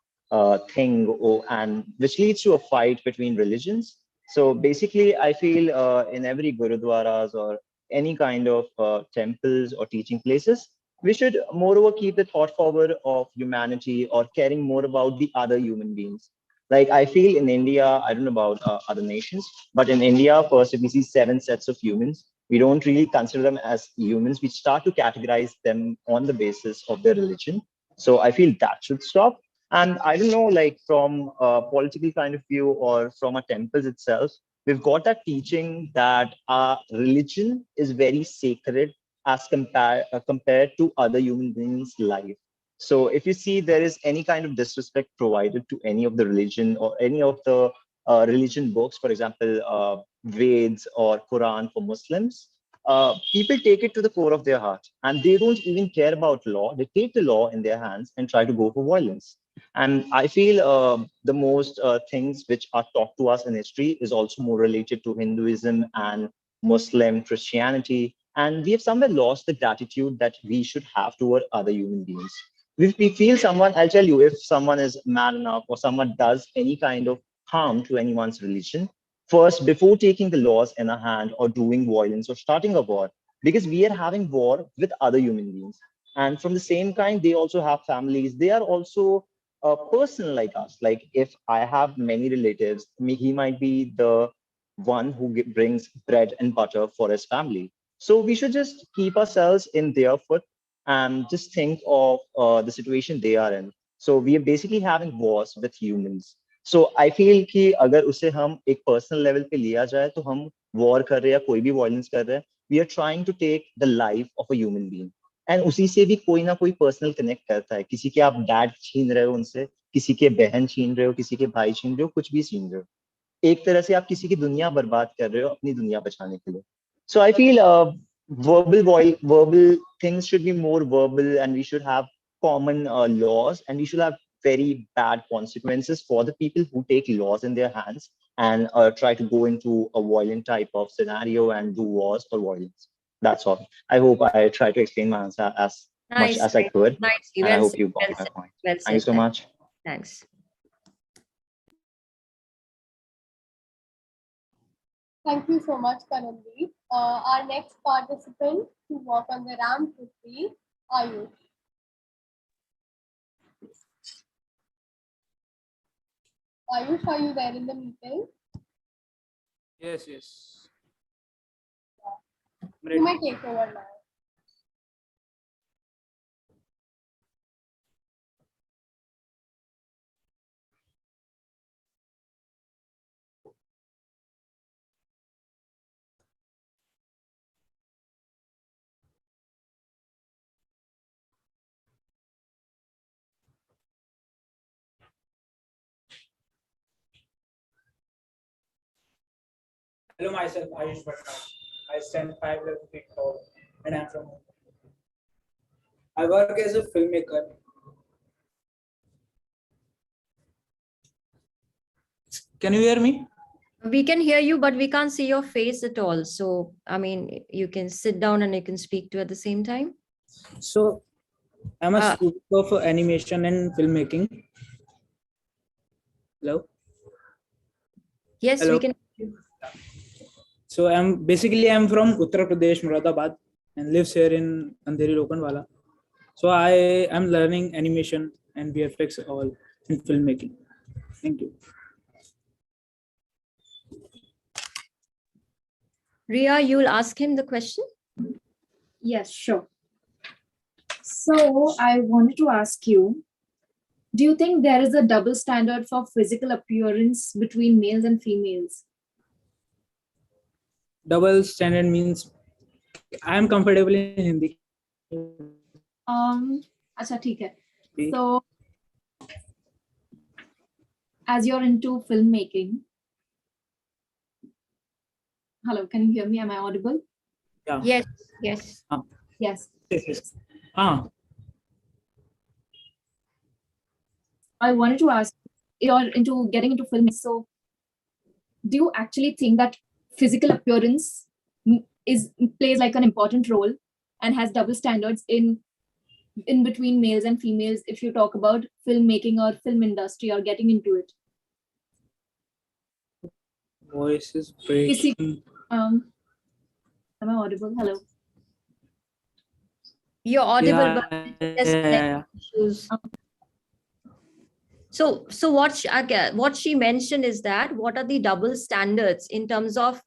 thing, and which leads to a fight between religions. So basically, I feel in every gurudwaras or any kind of temples or teaching places, we should moreover keep the thought forward of humanity or caring more about the other human beings. Like I feel in India, I don't know about other nations, but in India, first, if we see 7 sets of humans, we don't really consider them as humans. We start to categorize them on the basis of their religion. So I feel that should stop. And I don't know, like from a political kind of view or from a temples itself, we've got that teaching that our religion is very sacred as compared to other human beings' life. So if you see there is any kind of disrespect provided to any of the religion or any of the religion books, for example, Veds or Quran for Muslims, people take it to the core of their heart and they don't even care about law. They take the law in their hands and try to go for violence. And I feel the most things which are taught to us in history is also more related to Hinduism and Muslim Christianity. And we have somewhere lost the gratitude that we should have toward other human beings. If we feel someone, I'll tell you, if someone is mad enough or someone does any kind of harm to anyone's religion, first, before taking the laws in a hand or doing violence or starting a war, because we are having war with other human beings. And from the same kind, they also have families. They are also a person like us. Like if I have many relatives, he might be the one who brings bread and butter for his family. So we should just keep ourselves in their foot and just think of the situation they are in. So we are basically having wars with humans. So I feel कि अगर उसे हम एक personal level पे लिया जाए तो हम वॉर कर रहे हैं या कोई भी वायलेंस कर रहे हैं, we are trying to take the life of a human being, and उसी से भी कोई ना कोई पर्सनल कनेक्ट करता है। किसी के आप डैड छीन रहे हो उनसे, किसी के बहन छीन रहे हो, किसी के भाई छीन रहे हो, कुछ भी छीन रहे हो, एक तरह से आप किसी की दुनिया बर्बाद कर रहे हो अपनी दुनिया बचाने के लिए। So I feel verbal things should be more verbal, and we should have common laws, and we should have very bad consequences for the people who take laws in their hands and try to go into a violent type of scenario and do wars or violence. That's all. I hope I try to explain my answer as much Nice, as I could, nicely, and I well hope said, you got well my said, point. well Thank you said. so much. Thanks. Thank you so much, Kanandi. Our next participant to walk on the ramp would be Ayush. Ayush, are you there in the meeting? Yes, yes. You may take over now. Hello, myself Ayush Bhatta. I stand 5'11" tall, and I'm from Mumbai. I work as a filmmaker. Can you hear me? We can hear you, but we can't see your face at all. So, I mean, you can sit down and you can speak to at the same time. So, I'm a student of animation and filmmaking. Hello. Yes, Hello. we can. So I'm from Uttar Pradesh, Muradabad, and lives here in Andheri Lokanwala. So I am learning animation and VFX all in filmmaking. Thank you. Ria, you'll ask him the question? Yes, sure. So I wanted to ask you, do you think there is a double standard for physical appearance between males and females? Double standard means I am comfortable in Hindi. Acha, theek hai. So as you're into filmmaking, hello, can you hear me? Am I audible? Yeah. Yes, yes. Yes. Yes. I wanted to ask, you're into getting into film, so do you actually think that physical appearance plays like an important role and has double standards in between males and females if you talk about filmmaking or film industry or getting into it? Voice is breaking. Am I audible? Hello. You're audible, Yeah, but there's yeah. issues. So what she mentioned is that what are the double standards in terms of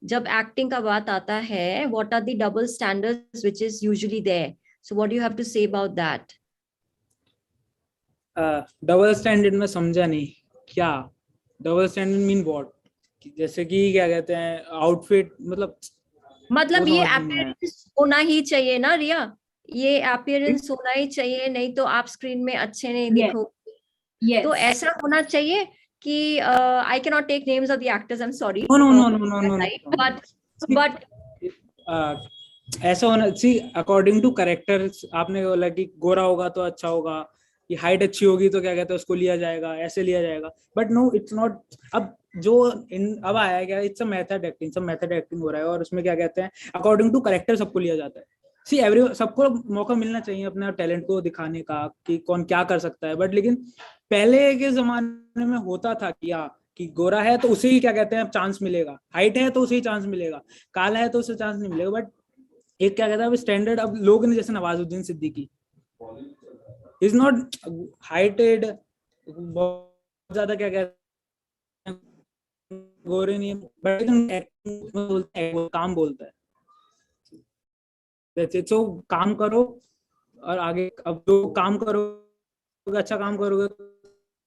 जब acting का बात आता है, what are the double standards which is usually there? So what do you have to say about that? Double standard में समझा नहीं क्या double standard mean what जैसे कि क्या कहते हैं आउटफिट मतलब ये अपीयरेंस होना ही चाहिए ना रिया, ये अपीयरेंस होना ही चाहिए, नहीं तो आप स्क्रीन में अच्छे नहीं दिखोगे। तो ऐसा होना चाहिए कि I cannot take names of the actors, I'm sorry. No. But ऐसा होना सी अकॉर्डिंग टू कैरेक्टर। आपने बोला कि गोरा होगा तो अच्छा होगा, कि हाइट अच्छी होगी तो क्या कहते हैं उसको लिया जाएगा, ऐसे लिया जाएगा, बट नो इट्स नॉट। अब जो अब आया क्या, इट्स अ मेथड एक्टिंग, सब मेथड एक्टिंग हो रहा है और उसमें क्या कहते हैं अकॉर्डिंग टू कैरेक्टर सबको लिया जाता है। सी सबको मौका मिलना चाहिए अपने टैलेंट को दिखाने का कि कौन क्या कर सकता है, बट लेकिन पहले के जमाने में होता था कि गोरा है तो उसे ही क्या कहते हैं चांस मिलेगा, हाइट है तो उसे ही चांस मिलेगा, काला है तो उसे चांस नहीं मिलेगा। बट एक क्या कहता है स्टैंडर्ड अब लोग ने, जैसे Nawazuddin Siddiqui is not heighted, बहुत ज्यादा क्या कहते हैं गोरे नहीं, बट काम बोलता है। So, काम करो और आगे, अब जो काम करोगे अच्छा काम करोगे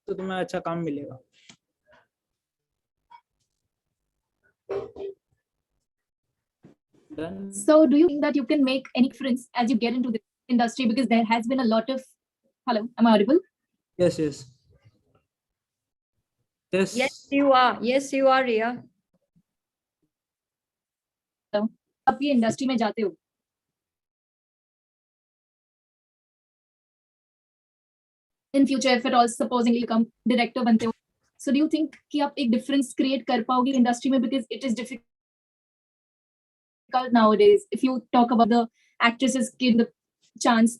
तो तुम्हें अच्छा काम मिलेगा. Done. So do you think that you can make any difference as you get into the industry? Because there has been a lot of, hello, am I audible? Yes, yes. Yes. Yes, you are. Yes, you are, Ria. आप ये industry में जाते हो, in future if at all supposingly become director बनते हो, so do you think कि आप एक difference create कर पाओगे इंडस्ट्री में? Because it is difficult nowadays. If you talk about the actresses getting the chance,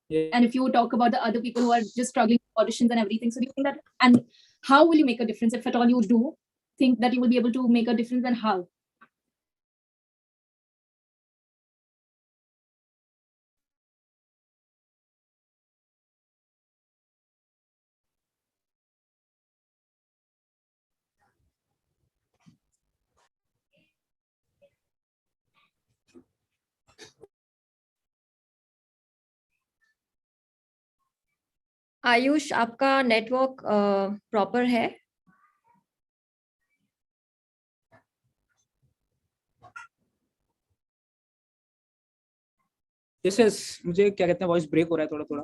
Yeah. and if you talk about the other people who are just struggling with auditions and everything, so do you think that, and how will you make a difference if at all you do think that you will be able to make a difference, and how? Ayush, आपका network proper है? Yes, yes. मुझे क्या कहते हैं, voice break हो रहा है थोड़ा थोड़ा.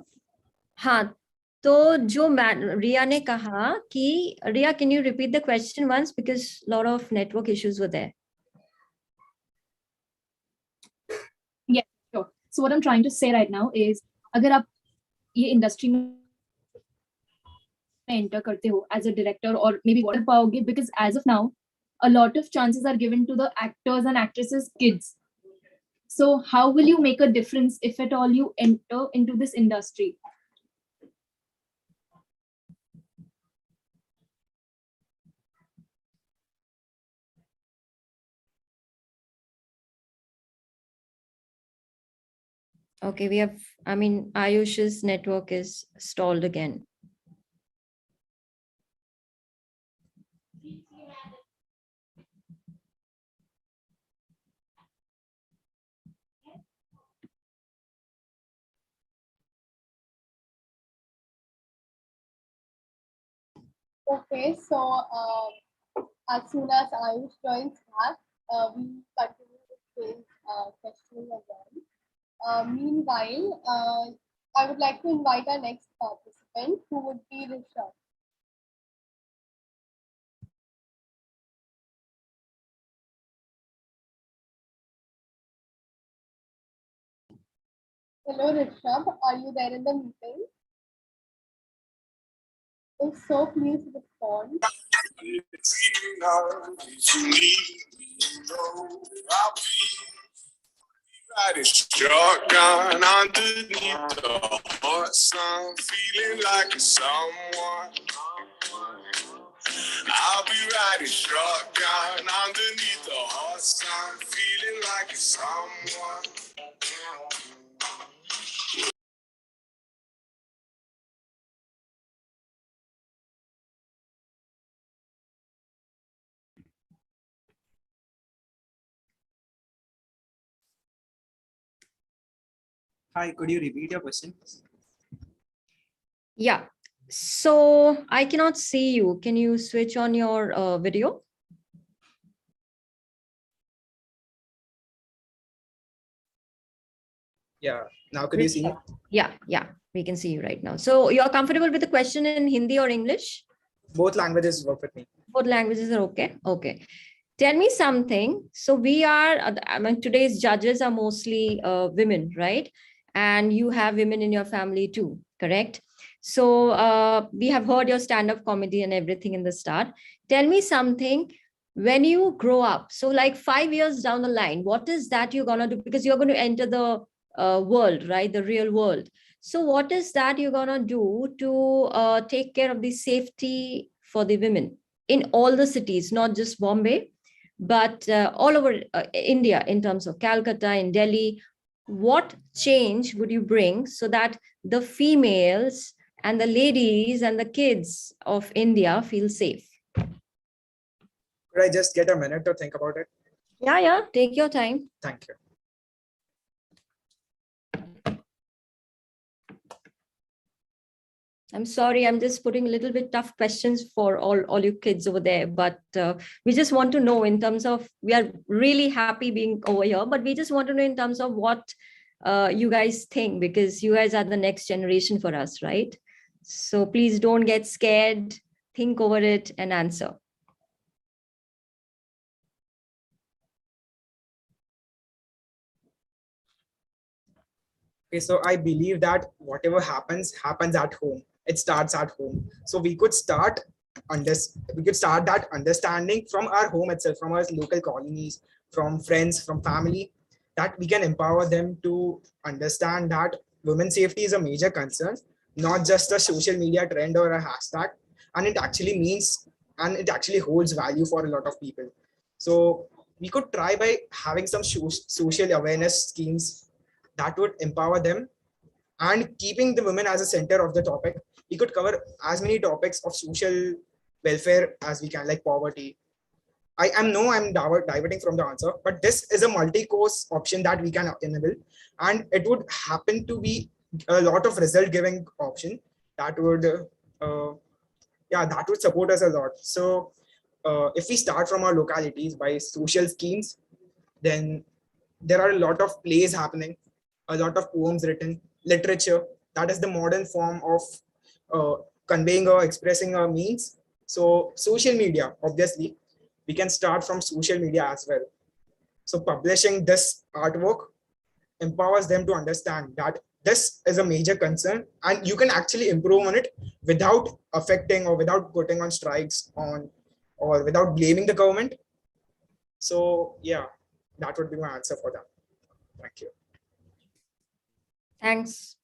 हाँ, तो जो रिया ने कहा कि Riya, can you repeat the question once because lot of network issues were there. Yeah, sure. So what I'm trying to say right now is, अगर आप ये इंडस्ट्री में enter करते हो as a director or maybe what पाओगे, because as of now a lot of chances are given to the actors and actresses kids. So how will you make a difference if at all you enter into this industry? Okay, we have, I mean, Ayush's network is stalled again. Okay, so as soon as Ayush joins back, we continue with his question again. Meanwhile, I would like to invite our next participant, who would be Rishabh. Hello, Rishabh. Are you there in the meeting? If so, please respond. Riding shotgun underneath the hot sun, feeling like someone. I'll be riding shotgun underneath the hot sun, feeling like someone. Hi, could you repeat your question? Yeah, so I cannot see you. Can you switch on your video? Yeah, now could you see me? Yeah, we can see you right now. So you're comfortable with the question in Hindi or English? Both languages work with me. Both languages are okay. Okay. Tell me something. So we are, I mean, today's judges are mostly women, right? And you have women in your family too, correct? So we have heard your stand-up comedy and everything in the start. Tell me something, when you grow up, so like 5 years down the line, what is that you're gonna do? Because you're going to enter the world, right? The real world. So what is that you're gonna do to take care of the safety for the women in all the cities, not just Bombay, but all over India, in terms of Calcutta, in Delhi? What change would you bring so that the females and the ladies and the kids of India feel safe? Could I just get a minute to think about it? Yeah, take your time. Thank you. I'm sorry, I'm just putting a little bit tough questions for all you kids over there, but we just want to know in terms of, we are really happy being over here, but we just want to know in terms of what you guys think, because you guys are the next generation for us, right? So please don't get scared, think over it and answer. Okay, so I believe that whatever happens at home. It starts at home. So we could start that understanding from our home itself, from our local colonies, from friends, from family, that we can empower them to understand that women's safety is a major concern, not just a social media trend or a hashtag, and it actually means, and it actually holds value for a lot of people. So we could try by having some social awareness schemes that would empower them, and keeping the women as a center of the topic. We could cover as many topics of social welfare as we can, like poverty. I'm diverting from the answer, but this is a multi-course option that we can enable, and it would happen to be a lot of result-giving option that would, that would support us a lot. So if we start from our localities by social schemes, then there are a lot of plays happening, a lot of poems written, literature. That is the modern form of conveying or expressing our means. So social media, obviously, we can start from social media as well. So publishing this artwork empowers them to understand that this is a major concern, and you can actually improve on it without affecting or without putting on strikes on, or without blaming the government. So yeah, that would be my answer for that. Thank you. Thanks.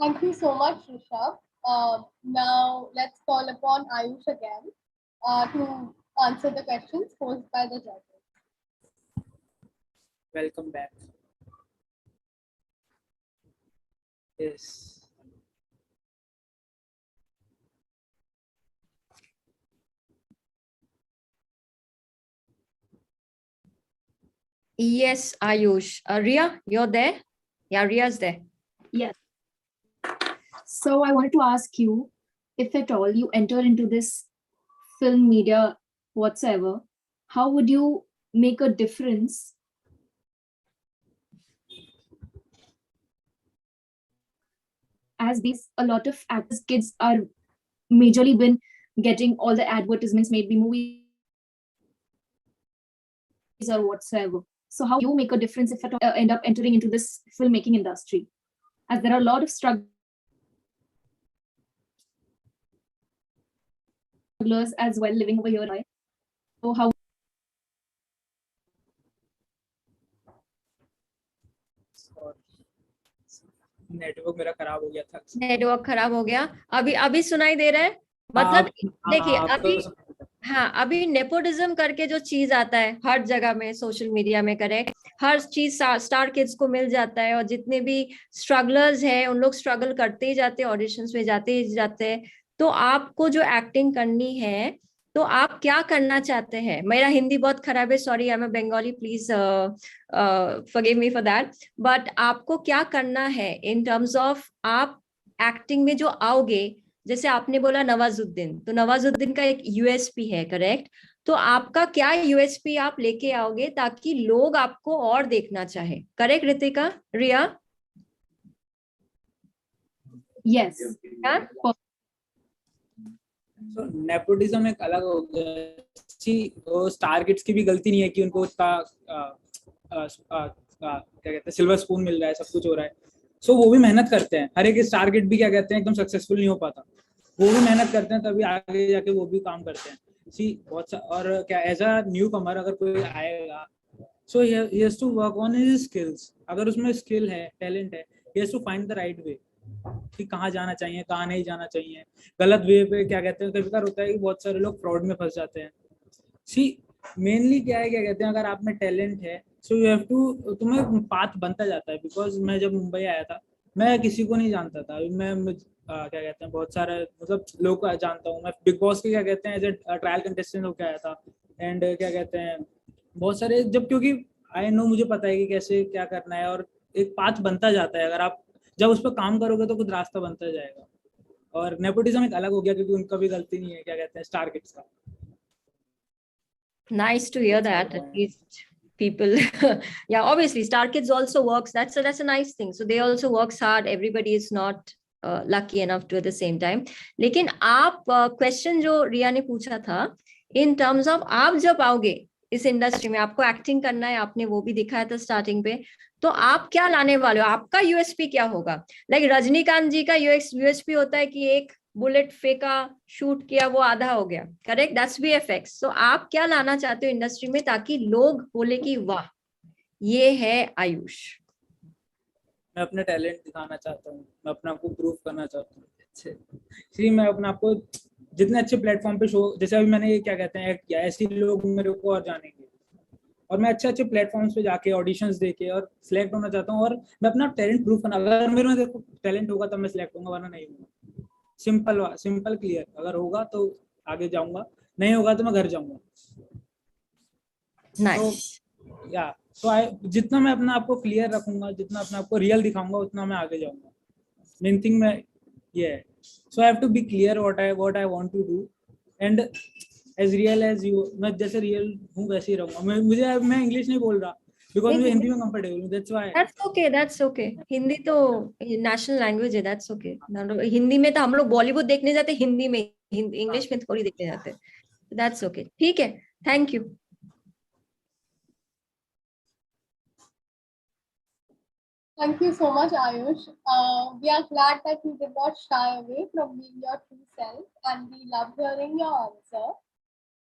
Thank you so much, Rishabh. Now let's call upon Ayush again to answer the questions posed by the judges. Welcome back. Yes. Yes, Ayush. Ria, you're there? Yeah, Ria's there. Yes. So I wanted to ask you, if at all you enter into this film media whatsoever, how would you make a difference as these a lot of actors kids are majorly been getting all the advertisements, maybe movies or whatsoever. So how you make a difference if at all end up entering into this filmmaking industry, as there are a lot of strugglers as well living over here, right? So how network मेरा खराब हो गया था। Network खराब हो गया। अभी सुनाई दे रहा है? मतलब देखिए अभी, हाँ, अभी नेपोटिज्म करके जो चीज आता है हर जगह में, सोशल मीडिया में, करेक्ट, हर चीज स्टार किड्स को मिल जाता है, और जितने भी स्ट्रगलर्स हैं उन लोग स्ट्रगल करते ही जाते हैं, ऑडिशंस में जाते ही जाते हैं। तो आपको जो एक्टिंग करनी है, तो आप क्या करना चाहते हैं? मेरा हिंदी बहुत खराब है, sorry, I am a Bengali, please forgive me for that. But आपको क्या करना है इन टर्म्स ऑफ आप एक्टिंग में जो आओगे, जैसे आपने बोला नवाजुद्दीन, तो नवाजुद्दीन का एक यूएसपी है, करेक्ट? तो आपका क्या यूएसपी आप लेके आओगे ताकि लोग आपको और देखना चाहे, करेक्ट रितिका? रिया? यस। So, नेपोटिज्म एक अलग हो गया। स्टार किड्स की भी गलती नहीं है कि उनको क्या कहते हैं सिल्वर स्पून मिल रहा है, सब कुछ हो रहा है। सो वो भी मेहनत करते हैं। हर एक स्टार किड भी क्या कहते हैं एकदम सक्सेसफुल नहीं हो पाता, वो भी मेहनत करते हैं, तभी आगे जाके वो भी काम करते हैं। बहुत और क्या एज अ न्यू कमर अगर कोई आएगा, so he has to work on his skills. अगर उसमें स्किल है, टैलेंट है, he has to find the right way कि कहाँ जाना चाहिए, कहाँ नहीं जाना चाहिए। गलत वे पे क्या कहते हैं, कभी कभार होता है कि बहुत सारे लोग फ्रॉड में फंस जाते हैं। मेनली क्या है, क्या कहते हैं, अगर आप में टैलेंट है, सो यू हैव टू, तुम्हें पाथ बनता जाता है। बिकॉज मैं जब मुंबई आया था, मैं किसी को नहीं जानता था। मैं क्या कहते हैं बहुत सारे मतलब लोग को जानता हूँ। मैं बिग बॉस के क्या कहते हैं एज ए ट्रायल कंटेस्टेंट होकर आया था। एंड क्या कहते हैं बहुत सारे, जब क्योंकि आई नो, मुझे पता है कि कैसे क्या करना है, और एक पाथ बनता जाता है। अगर आप जब उस पर काम करोगे तो खुद रास्ता बनता जाएगा। और नेपोटिज्म एक अलग हो गया, क्योंकि उनका भी गलती नहीं है, क्या कहते हैं, स्टार किड्स का। Nice to hear that. At least people, yeah, obviously, Star Kids also works. That's a nice thing. So they also works hard. Everybody is not lucky enough to at the same time. लेकिन आप question जो रिया ने पूछा था, in terms of आप जब आओगे इस इंडस्ट्री में, आपको एक्टिंग करना है, आपने वो भी दिखाया था स्टार्टिंग पे, तो आप क्या लाने वाले हो? आपका यूएसपी क्या होगा? लाइक रजनीकांत जी का यूएसपी होता है कि एक बुलेट फेंका, शूट किया, वो आधा हो गया, करेक्ट? That's VFX. सो आप क्या लाना चाहते हो इंडस्ट्री में ताकि लोग बोले कि वाह, ये है आयुष? मैं अपने टैलेंट दिखाना चाहता हूँ, मैं अपने आप को प्रूव करना चाहता हूँ अच्छे। इसलिए मैं अपने आप को जितने अच्छे प्लेटफॉर्म पे शो, जैसे अभी मैंने क्या कहते हैं एक्ट किया, ऐसे लोग मेरे को और जानेंगे, और मैं अच्छे अच्छे प्लेटफॉर्म्स पे जाके ऑडिशंस देके और सिलेक्ट होना चाहता हूँ, और मैं अपना टैलेंट प्रूव करना। अगर मेरे में देखो टैलेंट होगा तब मैं सिलेक्ट होऊंगा, वरना नहीं होगा। Simple clear. अगर होगा तो आगे जाऊंगा, नहीं होगा तो मैं घर जाऊंगा। नाइस। या जितना मैं अपना आपको क्लियर रखूंगा, जितना अपने आपको रियल दिखाऊंगा, उतना मैं आगे जाऊंगा। मेन थिंग मैं ये है, so I have to be clear what I want to do, and as real as you. मैं जैसे रियल हूँ वैसे ही रहूंगा। मैं इंग्लिश नहीं बोल रहा बिकॉज मैं हिंदी में कंफर्टेबल हूँ, that's why. That's okay. Hindi तो नेशनल लैंग्वेज है, दैट्स ओके। हिंदी में तो हम लोग बॉलीवुड देखने जाते, हिंदी में, इंग्लिश में थोड़ी देखने जाते, दैट्स ओके। ठीक है, thank you. Thank you so much, Ayush. We are glad that you did not shy away from being your true self, and we loved hearing your answer.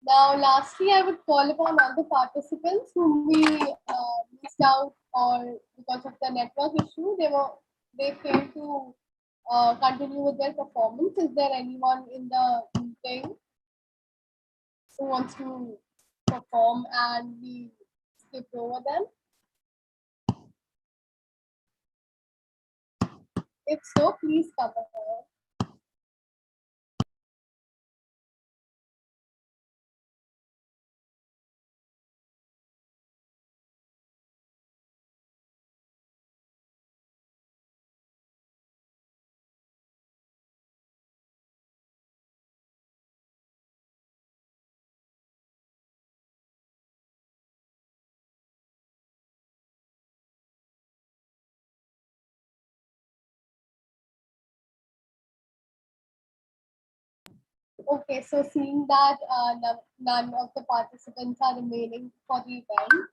Now, lastly, I would call upon all the participants whom we missed out, or because of the network issue, they failed to continue with their performance. Is there anyone in the meeting who wants to perform and we skipped over them? If so, please come ahead. Okay, so seeing that none of the participants are remaining for the event,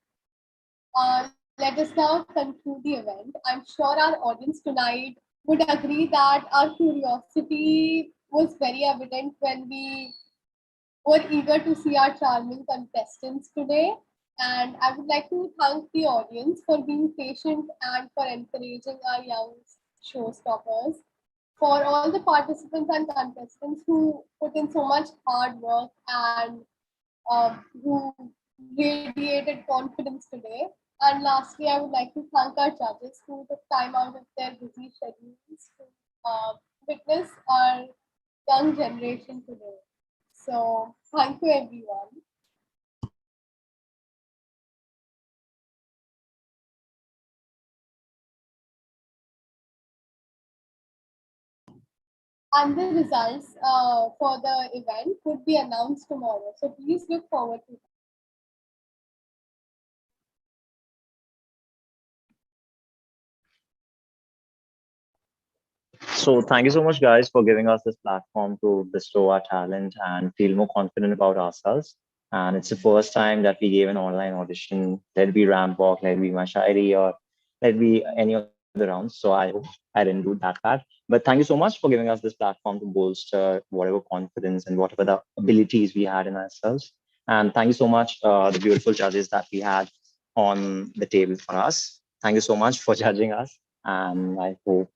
let us now conclude the event. I'm sure our audience tonight would agree that our curiosity was very evident when we were eager to see our charming contestants today. And I would like to thank the audience for being patient and for encouraging our young showstoppers. For all the participants and contestants who put in so much hard work and who radiated confidence today. And lastly, I would like to thank our judges who took time out of their busy schedules to witness our young generation today. So, thank you, everyone. And the results for the event could be announced tomorrow. So, please look forward to it. So thank you so much, guys, for giving us this platform to bestow our talent and feel more confident about ourselves. And it's the first time that we gave an online audition. Let it be ramp walk, let it be my shairi, or let it be any of the rounds. So I hope I didn't do that bad. But thank you so much for giving us this platform to bolster whatever confidence and whatever the abilities we had in ourselves. And thank you so much, the beautiful judges that we had on the table for us. Thank you so much for judging us. And I hope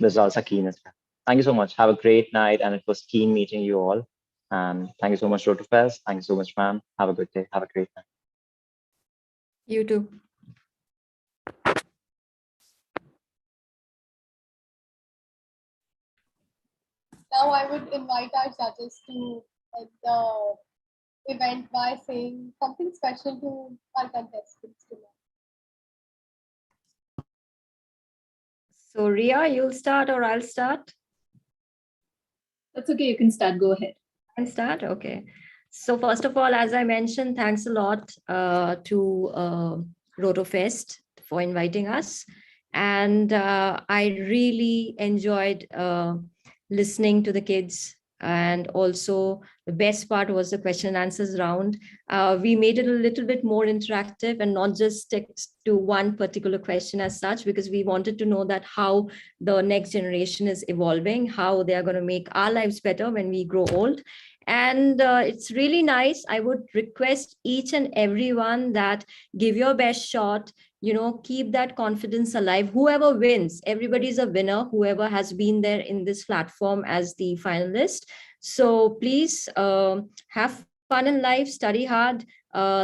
results are keen as well. Thank you so much. Have a great night, and it was keen meeting you all. And thank you so much, ROTOFEST'. Thank you so much, ma'am. Have a good day. Have a great night. You too. Now I would invite our judges to end the event by saying something special to our contestants tonight. So Ria, you'll start or I'll start? That's okay. You can start. Go ahead. I start? Okay. So first of all, as I mentioned, thanks a lot to ROTOFEST for inviting us. And I really enjoyed listening to the kids. And also the best part was the question and answers round. We made it a little bit more interactive and not just stick to one particular question as such, because we wanted to know that how the next generation is evolving, how they are going to make our lives better when we grow old. And it's really nice. I would request each and everyone that give your best shot, keep that confidence alive. Whoever wins, everybody's a winner, whoever has been there in this platform as the finalist. So please have fun in life, study hard,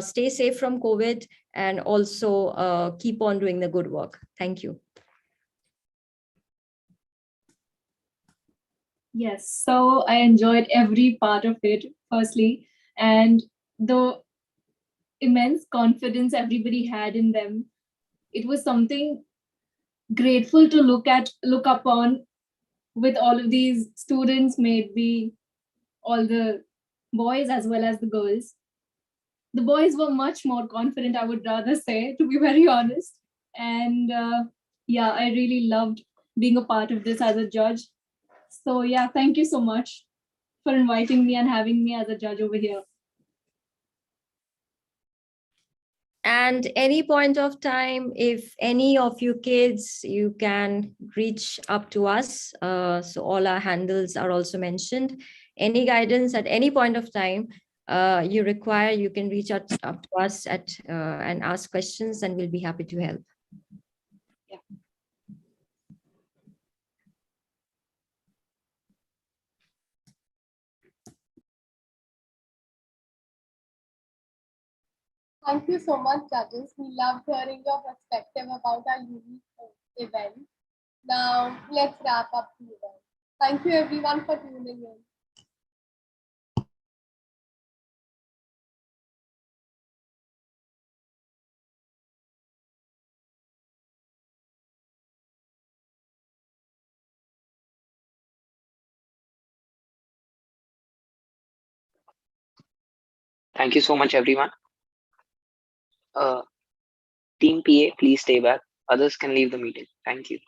stay safe from COVID, and also keep on doing the good work. Thank you. Yes, so I enjoyed every part of it, firstly, and the immense confidence everybody had in them. It was something grateful to look upon with all of these students, maybe all the boys as well as the girls. The boys were much more confident, I would rather say, to be very honest. And yeah, I really loved being a part of this as a judge. So yeah, thank you so much for inviting me and having me as a judge over here. And any point of time, if any of you kids, you can reach up to us. So all our handles are also mentioned. Any guidance at any point of time you require, you can reach out up to us and ask questions, and we'll be happy to help. Yeah. Thank you so much, judges. We loved hearing your perspective about our unique event. Now, let's wrap up the event. Thank you, everyone, for tuning in. Thank you so much, everyone. Team PA, please stay back. Others can leave the meeting. Thank you.